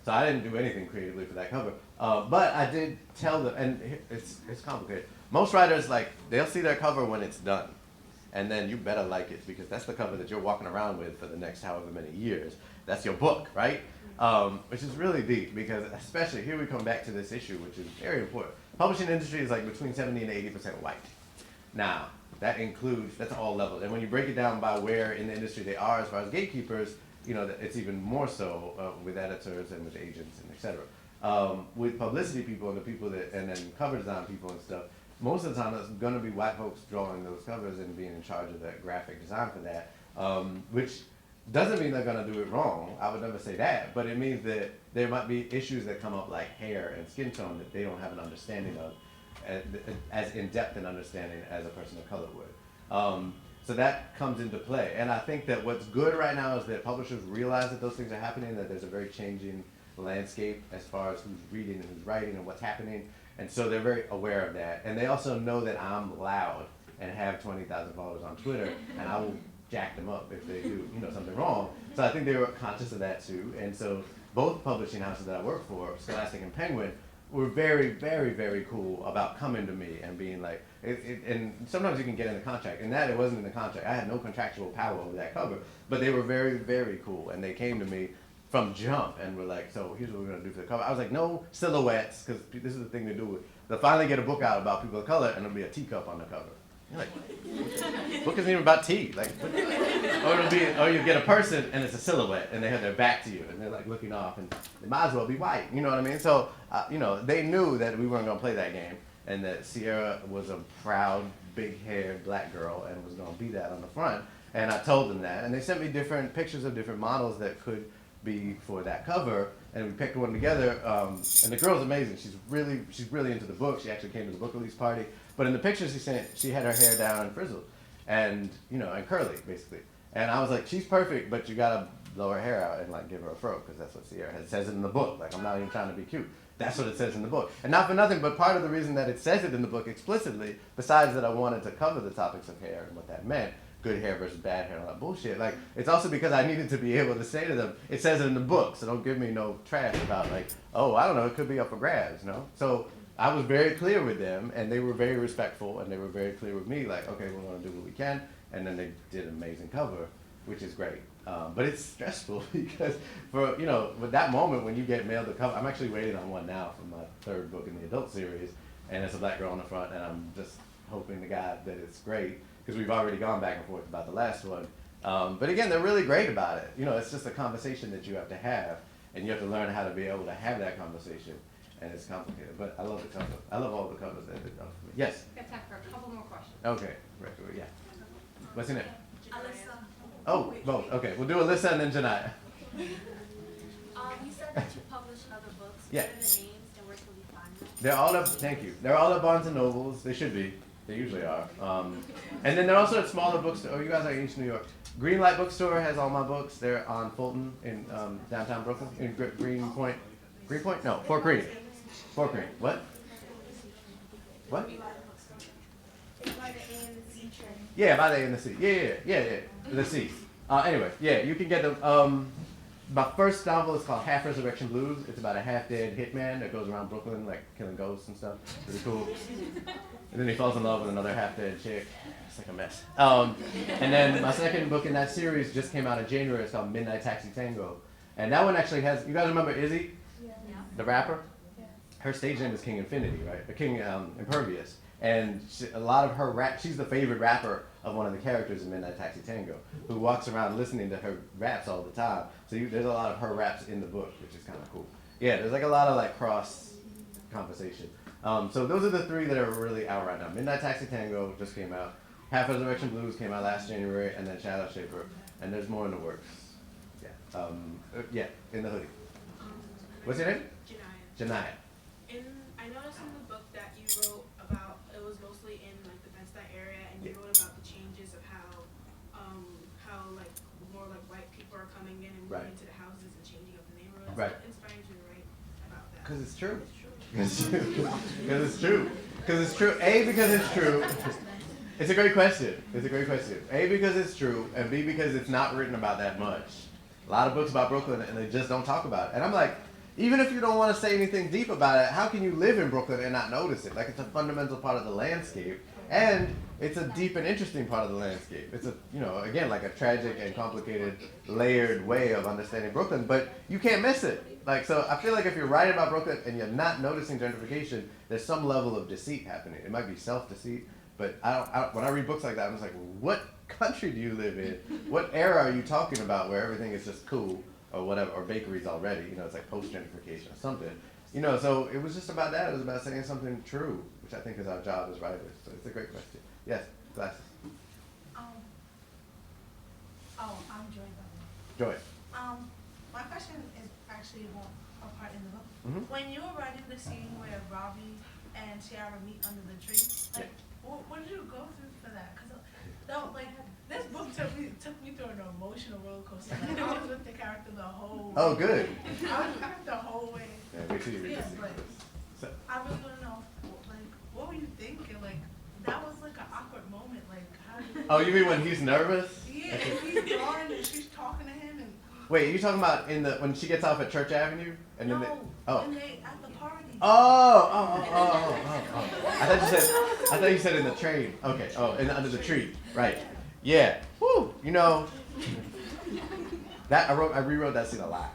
[SPEAKER 1] So I didn't do anything creatively for that cover. But I did tell them, and it's complicated. Most writers, they'll see their cover when it's done. And then you better like it because that's the cover that you're walking around with for the next however many years. That's your book, right? Which is really deep because especially here we come back to this issue, which is very important. Publishing industry is between 70 and 80% white. Now, that's all levels. And when you break it down by where in the industry they are as far as gatekeepers, it's even more so with editors and with agents and et cetera. With publicity people and the people and then cover design people and stuff, most of the time it's going to be white folks drawing those covers and being in charge of that graphic design for that, which doesn't mean they're going to do it wrong. I would never say that, but it means that there might be issues that come up like hair and skin tone that they don't have an understanding of, as in-depth an understanding as a person of color would. So that comes into play. And I think that what's good right now is that publishers realize that those things are happening, that there's a very changing landscape as far as who's reading and who's writing and what's happening. And so they're very aware of that. And they also know that I'm loud and have 20,000 followers on Twitter, and I will jack them up if they do something wrong. So I think they were conscious of that too. And so both publishing houses that I work for, Scholastic and Penguin, were very, very, very cool about coming to me and being like, and sometimes you can get in the contract, and that it wasn't in the contract. I had no contractual power over that cover, but they were very, very cool, and they came to me from jump and were like, so here's what we're gonna do for the cover. I was like, no silhouettes, because this is the thing to do. They'll finally get a book out about people of color, and there'll be a teacup on the cover. You're like, book isn't even about tea. Or you get a person and it's a silhouette and they have their back to you and they're looking off and they might as well be white. You know what I mean? So, they knew that we weren't gonna play that game and that Sierra was a proud, big-haired black girl and was gonna be that on the front. And I told them that, and they sent me different pictures of different models that could be for that cover, and we picked one together. And the girl's amazing. She's really into the book. She actually came to the book release party. But in the pictures she sent, she had her hair down and frizzled, and and curly basically. And I was like, she's perfect, but you gotta blow her hair out and give her a fro, because that's what Sierra says it in the book. I'm not even trying to be cute. That's what it says in the book. And not for nothing, but part of the reason that it says it in the book explicitly, besides that I wanted to cover the topics of hair and what that meant, good hair versus bad hair and all that bullshit, it's also because I needed to be able to say to them, it says it in the book, so don't give me no trash about oh, I don't know, it could be up for grabs, So I was very clear with them, and they were very respectful, and they were very clear with me, okay, we're gonna do what we can, and then they did an amazing cover, which is great. But it's stressful because with that moment when you get mailed the cover, I'm actually waiting on one now for my third book in the adult series, and it's a black girl on the front, and I'm just hoping to God that it's great, because we've already gone back and forth about the last one. But again, they're really great about it. It's just a conversation that you have to have, and you have to learn how to be able to have that conversation, and it's complicated. But I love the cover. I love all the covers that they've done for me. Yes?
[SPEAKER 5] We've got time for a couple more questions.
[SPEAKER 1] Okay, right, yeah. What's your name?
[SPEAKER 5] Alyssa.
[SPEAKER 1] Oh, both. Okay, we'll do Alyssa and then Janaya.
[SPEAKER 7] You said that you published other books.
[SPEAKER 1] Yeah.
[SPEAKER 7] What are the names and where can we find them?
[SPEAKER 1] They're all up. Thank you. They're all at Barnes and Nobles. They should be. They usually are. And then they're also at smaller bookstores. Oh, you guys are in East New York. Greenlight Bookstore has all my books. They're on Fulton in downtown Brooklyn. In Greenpoint. Greenpoint? No, Fort Greene. Fort Greene. What? What? Yeah, by the A and the C. Yeah. The C. Anyway, yeah, you can get them. My first novel is called Half Resurrection Blues. It's about a half-dead hitman that goes around Brooklyn, like killing ghosts and stuff. Really cool. And then he falls in love with another half-dead chick. It's like a mess. And then my second book in that series just came out in January. It's called Midnight Taxi Tango. And that one actually has, you guys remember Izzy?
[SPEAKER 2] Yeah.
[SPEAKER 1] The rapper?
[SPEAKER 2] Yeah.
[SPEAKER 1] Her stage name is King Infinity, right? King Impervious. And a lot of her rap, she's the favorite rapper of one of the characters in Midnight Taxi Tango, who walks around listening to her raps all the time. So there's a lot of her raps in the book, which is kind of cool. Yeah, there's like a lot of like cross conversation. So those are the three that are really out right now. Midnight Taxi Tango just came out. Half Resurrection Blues came out last January, and then SHADOWSHAPER, and there's more in the works. Yeah, in the hoodie. What's your name?
[SPEAKER 6] Janaya.
[SPEAKER 1] Janaya.
[SPEAKER 6] I noticed in the book that you wrote about, it was mostly in like the Bed-Stuy area, and you wrote about the changes of how like more like white people are coming in and moving into the houses and changing up the neighborhoods.
[SPEAKER 1] Right.
[SPEAKER 6] What inspired you to write about that?
[SPEAKER 1] Because it's true. Because it's true. Because it's true. A, because it's true. It's a great question. It's a great question. A, because it's true, and B, because it's not written about that much. A lot of books about Brooklyn, and they just don't talk about it. And I'm like, even if you don't want to say anything deep about it, how can you live in Brooklyn and not notice it? Like, it's a fundamental part of the landscape, and it's a deep and interesting part of the landscape. It's a, again, like a tragic and complicated, layered way of understanding Brooklyn, but you can't miss it. Like, so I feel like if you're writing about Brooklyn and you're not noticing gentrification, there's some level of deceit happening. It might be self-deceit, but when I read books like that, I'm just like, what country do you live in? What era are you talking about where everything is just cool? Or whatever, or bakeries already, it's like post-gentrification or something. So it was just about that. It was about saying something true, which I think is our job as writers. So it's a great question. Yes, glasses.
[SPEAKER 8] I'm Joy.
[SPEAKER 1] Joy.
[SPEAKER 8] My question is actually a part in the book.
[SPEAKER 1] Mm-hmm.
[SPEAKER 8] When you were writing the scene where Robbie and Tiara meet under the tree, like, what did you go through for that? Because this book took me through an emotional roller coaster. Like, I was with the character the whole way.
[SPEAKER 1] Oh, good.
[SPEAKER 8] I was the whole way.
[SPEAKER 1] Yeah, wait till you read
[SPEAKER 8] Yeah,
[SPEAKER 1] this.
[SPEAKER 8] but
[SPEAKER 1] So,
[SPEAKER 8] I really want to know, like, what were you thinking? Like, that was like an awkward moment. Like, how did you...
[SPEAKER 1] oh, you mean when he's nervous?
[SPEAKER 8] Yeah, and he's gone and she's talking to him and...
[SPEAKER 1] Wait, you talking about when she gets off at Church Avenue? And
[SPEAKER 8] No,
[SPEAKER 1] then
[SPEAKER 8] when they at the party.
[SPEAKER 1] Oh. I thought you said in the train. Okay. Oh, under the tree. Right. Yeah. Whew. That I rewrote that scene a lot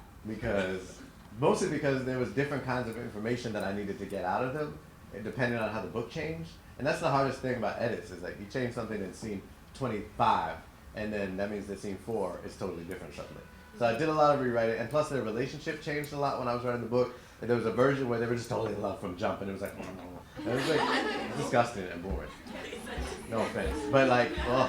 [SPEAKER 1] mostly because there was different kinds of information that I needed to get out of them, depending on how the book changed. And that's the hardest thing about edits is like you change something in scene 25, and then that means that scene 4 is totally different suddenly. So I did a lot of rewriting, and plus their relationship changed a lot when I was writing the book. And there was a version where they were just totally in love from jump, and it was like, it was like disgusting and boring. No offense, but like, well,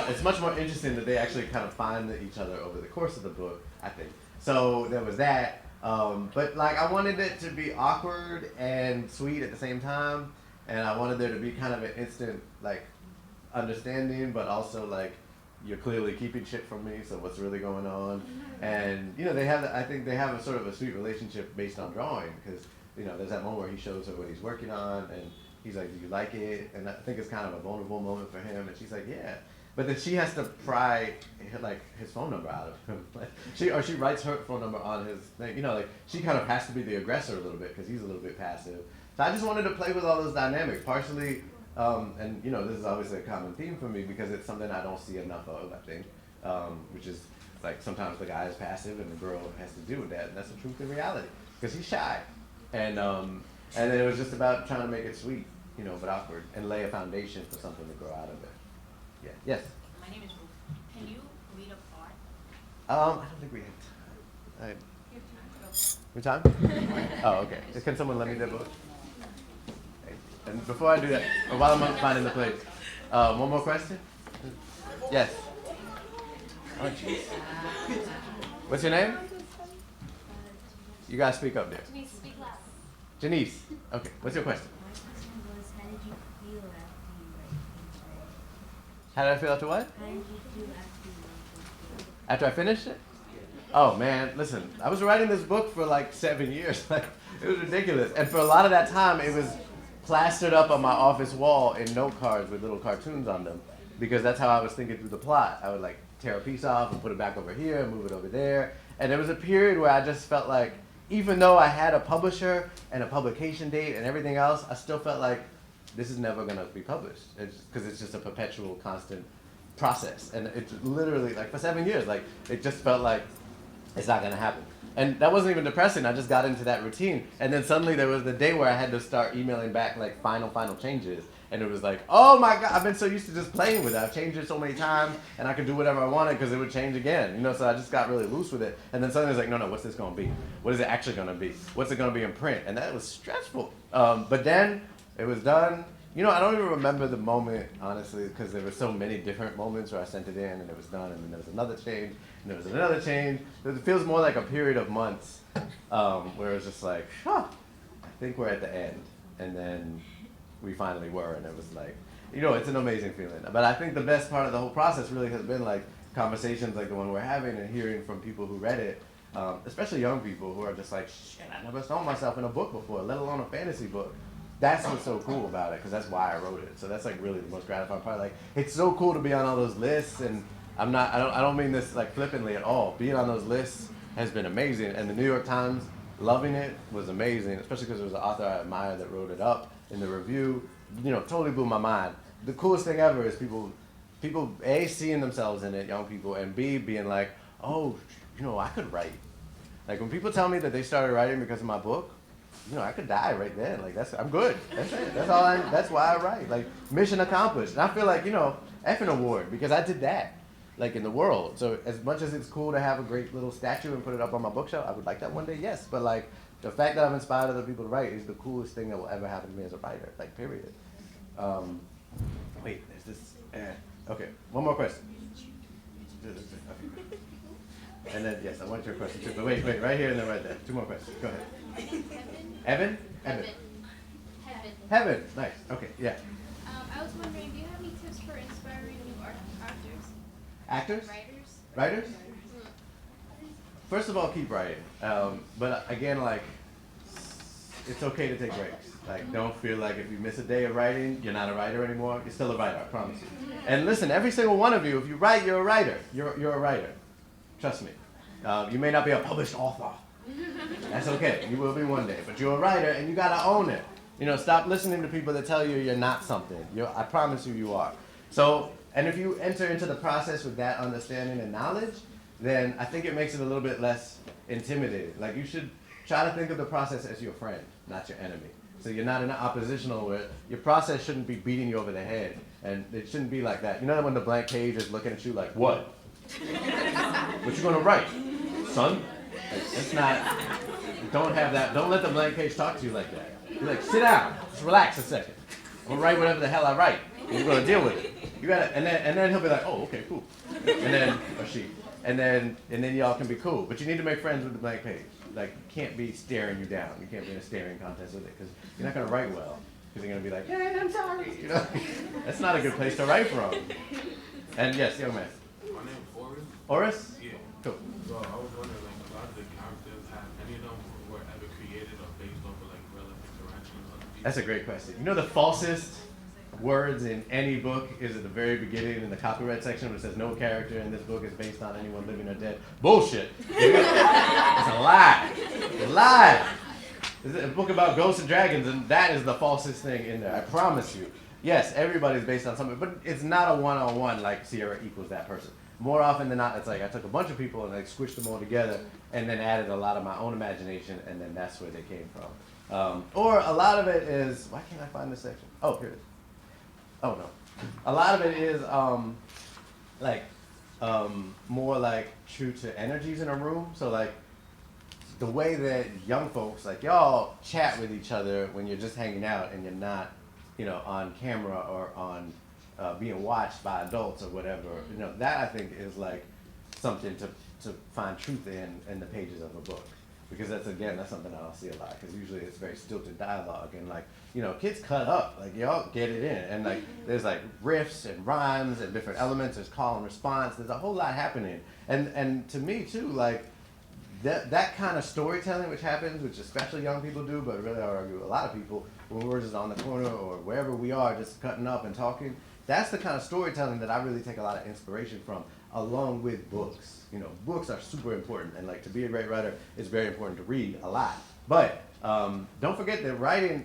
[SPEAKER 1] it's much more interesting that they actually kind of find each other over the course of the book, I think. So there was that, but like I wanted it to be awkward and sweet at the same time, and I wanted there to be kind of an instant like understanding, but also like you're clearly keeping shit from me, so what's really going on? And I think they have a sort of a sweet relationship based on drawing, because there's that moment where he shows her what he's working on, and he's like, do you like it? And I think it's kind of a vulnerable moment for him, and she's like, yeah. But then she has to pry like his phone number out of him. She writes her phone number on his thing. She kind of has to be the aggressor a little bit because he's a little bit passive. So I just wanted to play with all those dynamics, partially. And this is obviously a common theme for me because it's something I don't see enough of, I think, which is like sometimes the guy is passive and the girl has to deal with that, and that's the truth in reality because he's shy. And it was just about trying to make it sweet, but awkward, and lay a foundation for something to grow out of it. Yeah. Yes.
[SPEAKER 7] My name is Ruth. Can you read a part?
[SPEAKER 1] I don't think we have time. Your time? Oh, okay. Can someone lend me their book? And before I do that, or while I'm finding the place, one more question? Yes. Oh, jeez. What's your name? You guys speak up there.
[SPEAKER 7] Janice, speak loud.
[SPEAKER 1] Janice. Okay, what's your question?
[SPEAKER 9] My question was, how did you feel after you write KidsRead?
[SPEAKER 1] How did I feel after what?
[SPEAKER 9] How did you feel after you wrote KidsRead?
[SPEAKER 1] After I finished it? Oh man, listen, I was writing this book for like 7 years. Like, it was ridiculous. And for a lot of that time, it was plastered up on my office wall in note cards with little cartoons on them, because that's how I was thinking through the plot. I would like tear a piece off and put it back over here and move it over there. And there was a period where I just felt like, even though I had a publisher and a publication date and everything else, I still felt like this is never gonna be published. Because it's just a perpetual, constant process. And it's literally, like for 7 years, like it just felt like it's not gonna happen. And that wasn't even depressing, I just got into that routine. And then suddenly there was the day where I had to start emailing back like final changes. And it was like, oh my God, I've been so used to just playing with it. I've changed it so many times and I could do whatever I wanted because it would change again. You know, so I just got really loose with it. And then suddenly it's like, no, what's this gonna be? What is it actually gonna be? What's it gonna be in print? And that was stressful. But then it was done. You know, I don't even remember the moment, honestly, because there were so many different moments where I sent it in and it was done, and then there was another change, and there was another change. It feels more like a period of months where it's just like, I think we're at the end. And then we finally were, and it was like, you know, it's an amazing feeling. But I think the best part of the whole process really has been like conversations like the one we're having and hearing from people who read it, especially young people who are just like, shit, I never saw myself in a book before, let alone a fantasy book. That's what's so cool about it, because that's why I wrote it. So that's like really the most gratifying part. Like, it's so cool to be on all those lists, and I don't mean this like flippantly at all. Being on those lists has been amazing, and the New York Times loving it was amazing, especially because there was an author I admire that wrote it up in the review. You know, totally blew my mind. The coolest thing ever is people A, seeing themselves in it, young people, and B, being like, oh, you know, I could write. Like when people tell me that they started writing because of my book, you know, I could die right then. Like I'm good. That's it. That's why I write. Like mission accomplished. And I feel like, you know, effing award because I did that, like in the world. So as much as it's cool to have a great little statue and put it up on my bookshelf, I would like that one day, yes. But like the fact that I've inspired other people to write is the coolest thing that will ever happen to me as a writer. Like period. Wait, there's this. Okay, one more question. Okay. And then yes, I want your question too. But wait, right here and then right there. 2 more questions. Go ahead. Evan? Heaven. Nice. Okay, yeah.
[SPEAKER 2] I was wondering, do you have any tips for inspiring new actors?
[SPEAKER 1] Actors?
[SPEAKER 2] Writers?
[SPEAKER 1] First of all, keep writing. But again, like, it's okay to take breaks. Like, don't feel like if you miss a day of writing, you're not a writer anymore. You're still a writer, I promise you. And listen, every single one of you, if you write, you're a writer. You're a writer. Trust me. You may not be a published author. That's okay. You will be one day. But you're a writer, and you gotta own it. You know, stop listening to people that tell you you're not something. I promise you are. So, and if you enter into the process with that understanding and knowledge, then I think it makes it a little bit less intimidating. Like you should try to think of the process as your friend, not your enemy. So you're not in an oppositional where your process shouldn't be beating you over the head. And it shouldn't be like that. You know when the blank page is looking at you like, what? What you gonna write, son? Like, it's not, don't have that, don't let the blank page talk to you like that. You're like, sit down, just relax a second. I'm gonna write whatever the hell I write. And you're gonna deal with it. You gotta, and then he'll be like, oh, okay, cool. And then, or she. And then y'all can be cool. But you need to make friends with the blank page. Like, you can't be staring you down. You can't be in a staring contest with it, because you're not gonna write well. Because you're gonna be like, yeah, I'm sorry. You know, that's not a good place to write from. And yes, young man.
[SPEAKER 10] My name is Oris.
[SPEAKER 1] Oris?
[SPEAKER 10] Yeah.
[SPEAKER 1] Cool.
[SPEAKER 10] So I was wondering, like, a lot of the characters have any of them were ever created or based off of like real life interactions with other people?
[SPEAKER 1] That's a great question. You know the falsest words in any book is at the very beginning in the copyright section where it says no character in this book is based on anyone living or dead. Bullshit. It's a lie. It's a lie. It's a book about ghosts and dragons, and that is the falsest thing in there. I promise you. Yes, everybody's based on something, but it's not a one-on-one like Sierra equals that person. More often than not, it's like I took a bunch of people and I squished them all together and then added a lot of my own imagination, and then that's where they came from. Or a lot of it is, why can't I find this section? Oh, here it is. Oh no. A lot of it is more like true to energies in a room. So like the way that young folks, like y'all chat with each other when you're just hanging out and you're not, you know, on camera or on being watched by adults or whatever. You know, that I think is like something to find truth in the pages of a book. Because that's something I don't see a lot, because usually it's very stilted dialogue, and like, you know, kids cut up, like y'all get it in, and like there's like riffs and rhymes and different elements, there's call and response, there's a whole lot happening. And to me too, like that kind of storytelling which happens, which especially young people do, but really I would argue a lot of people, when we're just on the corner or wherever we are just cutting up and talking, that's the kind of storytelling that I really take a lot of inspiration from, along with books. You know, books are super important, and like to be a great writer, it's very important to read a lot. But don't forget that writing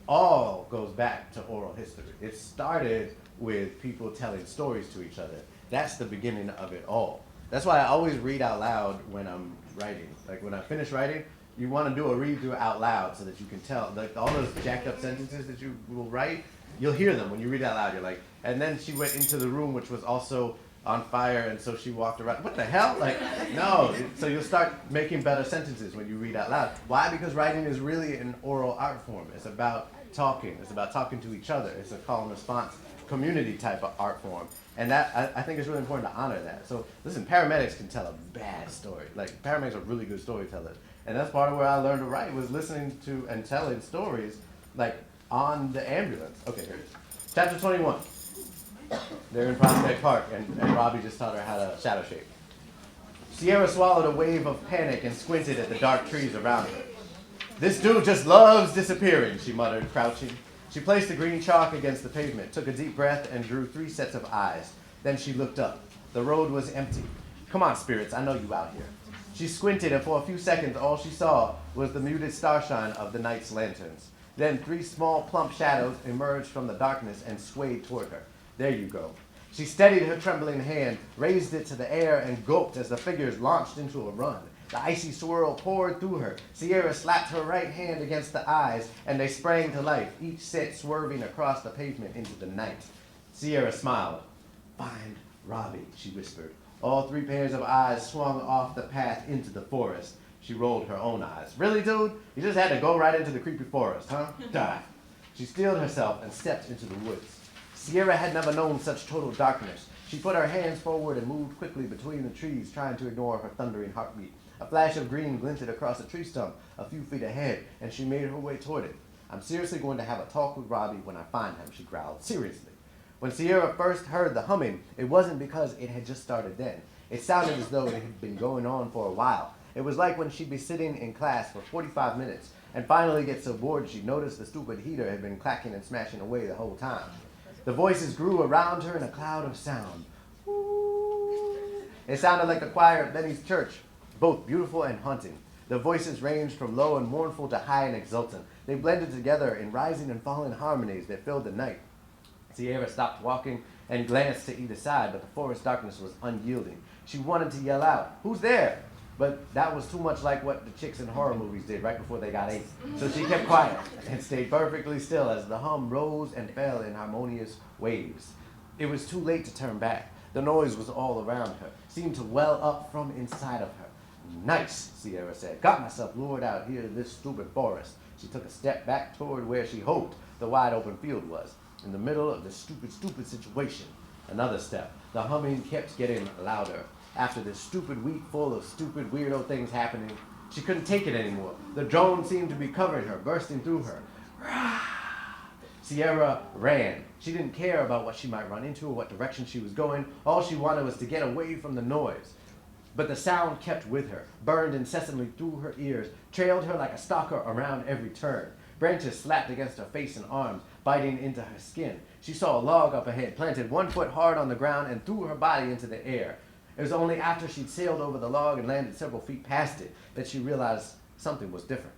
[SPEAKER 1] all goes back to oral history. It started with people telling stories to each other. That's the beginning of it all. That's why I always read out loud when I'm writing. Like when I finish writing, you want to do a read through out loud so that you can tell, like all those jacked up sentences that you will write, you'll hear them when you read out loud. You're like, and then she went into the room which was also on fire, and so she walked around. What the hell? Like, no. So you'll start making better sentences when you read out loud. Why? Because writing is really an oral art form. It's about talking. It's about talking to each other. It's a call and response, community type of art form. And that, I think it's really important to honor that. So listen, paramedics can tell a bad story. Like, paramedics are really good storytellers. And that's part of where I learned to write, was listening to and telling stories, like, on the ambulance. Okay, here it is. Chapter 21. They're in Prospect Park, and Robbie just taught her how to shadow shape. Sierra swallowed a wave of panic and squinted at the dark trees around her. "This dude just loves disappearing," she muttered, crouching. She placed the green chalk against the pavement, took a deep breath, and drew 3 sets of eyes. Then she looked up. The road was empty. "Come on, spirits, I know you out here." She squinted, and for a few seconds all she saw was the muted starshine of the night's lanterns. Then 3 small, plump shadows emerged from the darkness and swayed toward her. "There you go." She steadied her trembling hand, raised it to the air, and gulped as the figures launched into a run. The icy swirl poured through her. Sierra slapped her right hand against the eyes, and they sprang to life, each set swerving across the pavement into the night. Sierra smiled. "Find Robbie," she whispered. All 3 pairs of eyes swung off the path into the forest. She rolled her own eyes. "Really, dude? You just had to go right into the creepy forest, huh? Die." She steeled herself and stepped into the woods. Sierra had never known such total darkness. She put her hands forward and moved quickly between the trees, trying to ignore her thundering heartbeat. A flash of green glinted across a tree stump a few feet ahead, and she made her way toward it. "I'm seriously going to have a talk with Robbie when I find him," she growled. "Seriously." When Sierra first heard the humming, it wasn't because it had just started then. It sounded as though it had been going on for a while. It was like when she'd be sitting in class for 45 minutes and finally get so bored she'd notice the stupid heater had been clacking and smashing away the whole time. The voices grew around her in a cloud of sound. It sounded like the choir at Benny's church, both beautiful and haunting. The voices ranged from low and mournful to high and exultant. They blended together in rising and falling harmonies that filled the night. Sierra stopped walking and glanced to either side, but the forest darkness was unyielding. She wanted to yell out, "Who's there?" But that was too much like what the chicks in horror movies did right before they got AIDS. So she kept quiet and stayed perfectly still as the hum rose and fell in harmonious waves. It was too late to turn back. The noise was all around her, seemed to well up from inside of her. "Nice," Sierra said. "Got myself lured out here to this stupid forest." She took a step back toward where she hoped the wide open field was, in the middle of this stupid situation. Another step. The humming kept getting louder. After this stupid week full of stupid weirdo things happening, she couldn't take it anymore. The drone seemed to be covering her, bursting through her. Sierra ran. She didn't care about what she might run into or what direction she was going. All she wanted was to get away from the noise. But the sound kept with her, burned incessantly through her ears, trailed her like a stalker around every turn. Branches slapped against her face and arms, biting into her skin. She saw a log up ahead, planted 1 foot hard on the ground, and threw her body into the air. It was only after she'd sailed over the log and landed several feet past it that she realized something was different.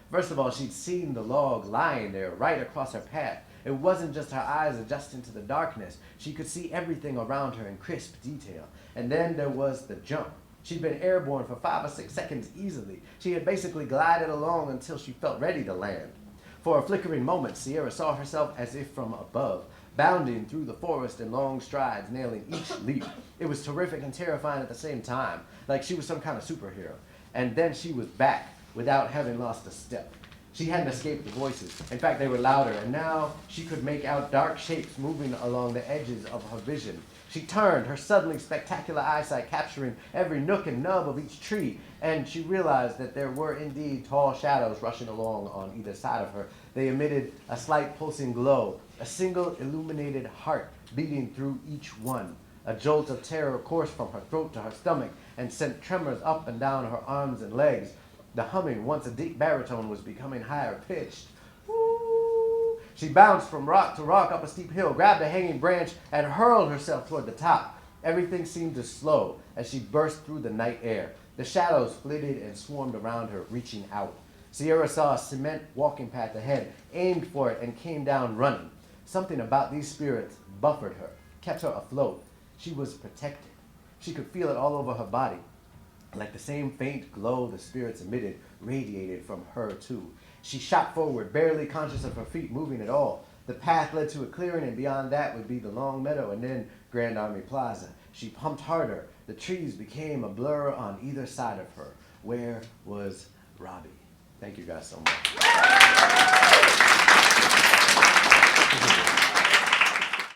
[SPEAKER 1] First of all, she'd seen the log lying there right across her path. It wasn't just her eyes adjusting to the darkness. She could see everything around her in crisp detail. And then there was the jump. She'd been airborne for 5 or 6 seconds easily. She had basically glided along until she felt ready to land. For a flickering moment, Sierra saw herself as if from above, bounding through the forest in long strides, nailing each leap. It was terrific and terrifying at the same time, like she was some kind of superhero. And then she was back, without having lost a step. She hadn't escaped the voices. In fact, they were louder, and now she could make out dark shapes moving along the edges of her vision. She turned, her suddenly spectacular eyesight capturing every nook and nub of each tree, and she realized that there were indeed tall shadows rushing along on either side of her. They emitted a slight pulsing glow, a single illuminated heart beating through each one. A jolt of terror coursed from her throat to her stomach and sent tremors up and down her arms and legs. The humming, once a deep baritone, was becoming higher pitched. Woo! She bounced from rock to rock up a steep hill, grabbed a hanging branch, and hurled herself toward the top. Everything seemed to slow as she burst through the night air. The shadows flitted and swarmed around her, reaching out. Sierra saw a cement walking path ahead, aimed for it, and came down running. Something about these spirits buffered her, kept her afloat. She was protected. She could feel it all over her body. Like the same faint glow the spirits emitted radiated from her too. She shot forward, barely conscious of her feet moving at all. The path led to a clearing, and beyond that would be the long meadow and then Grand Army Plaza. She pumped harder. The trees became a blur on either side of her. Where was Robbie? Thank you guys so much.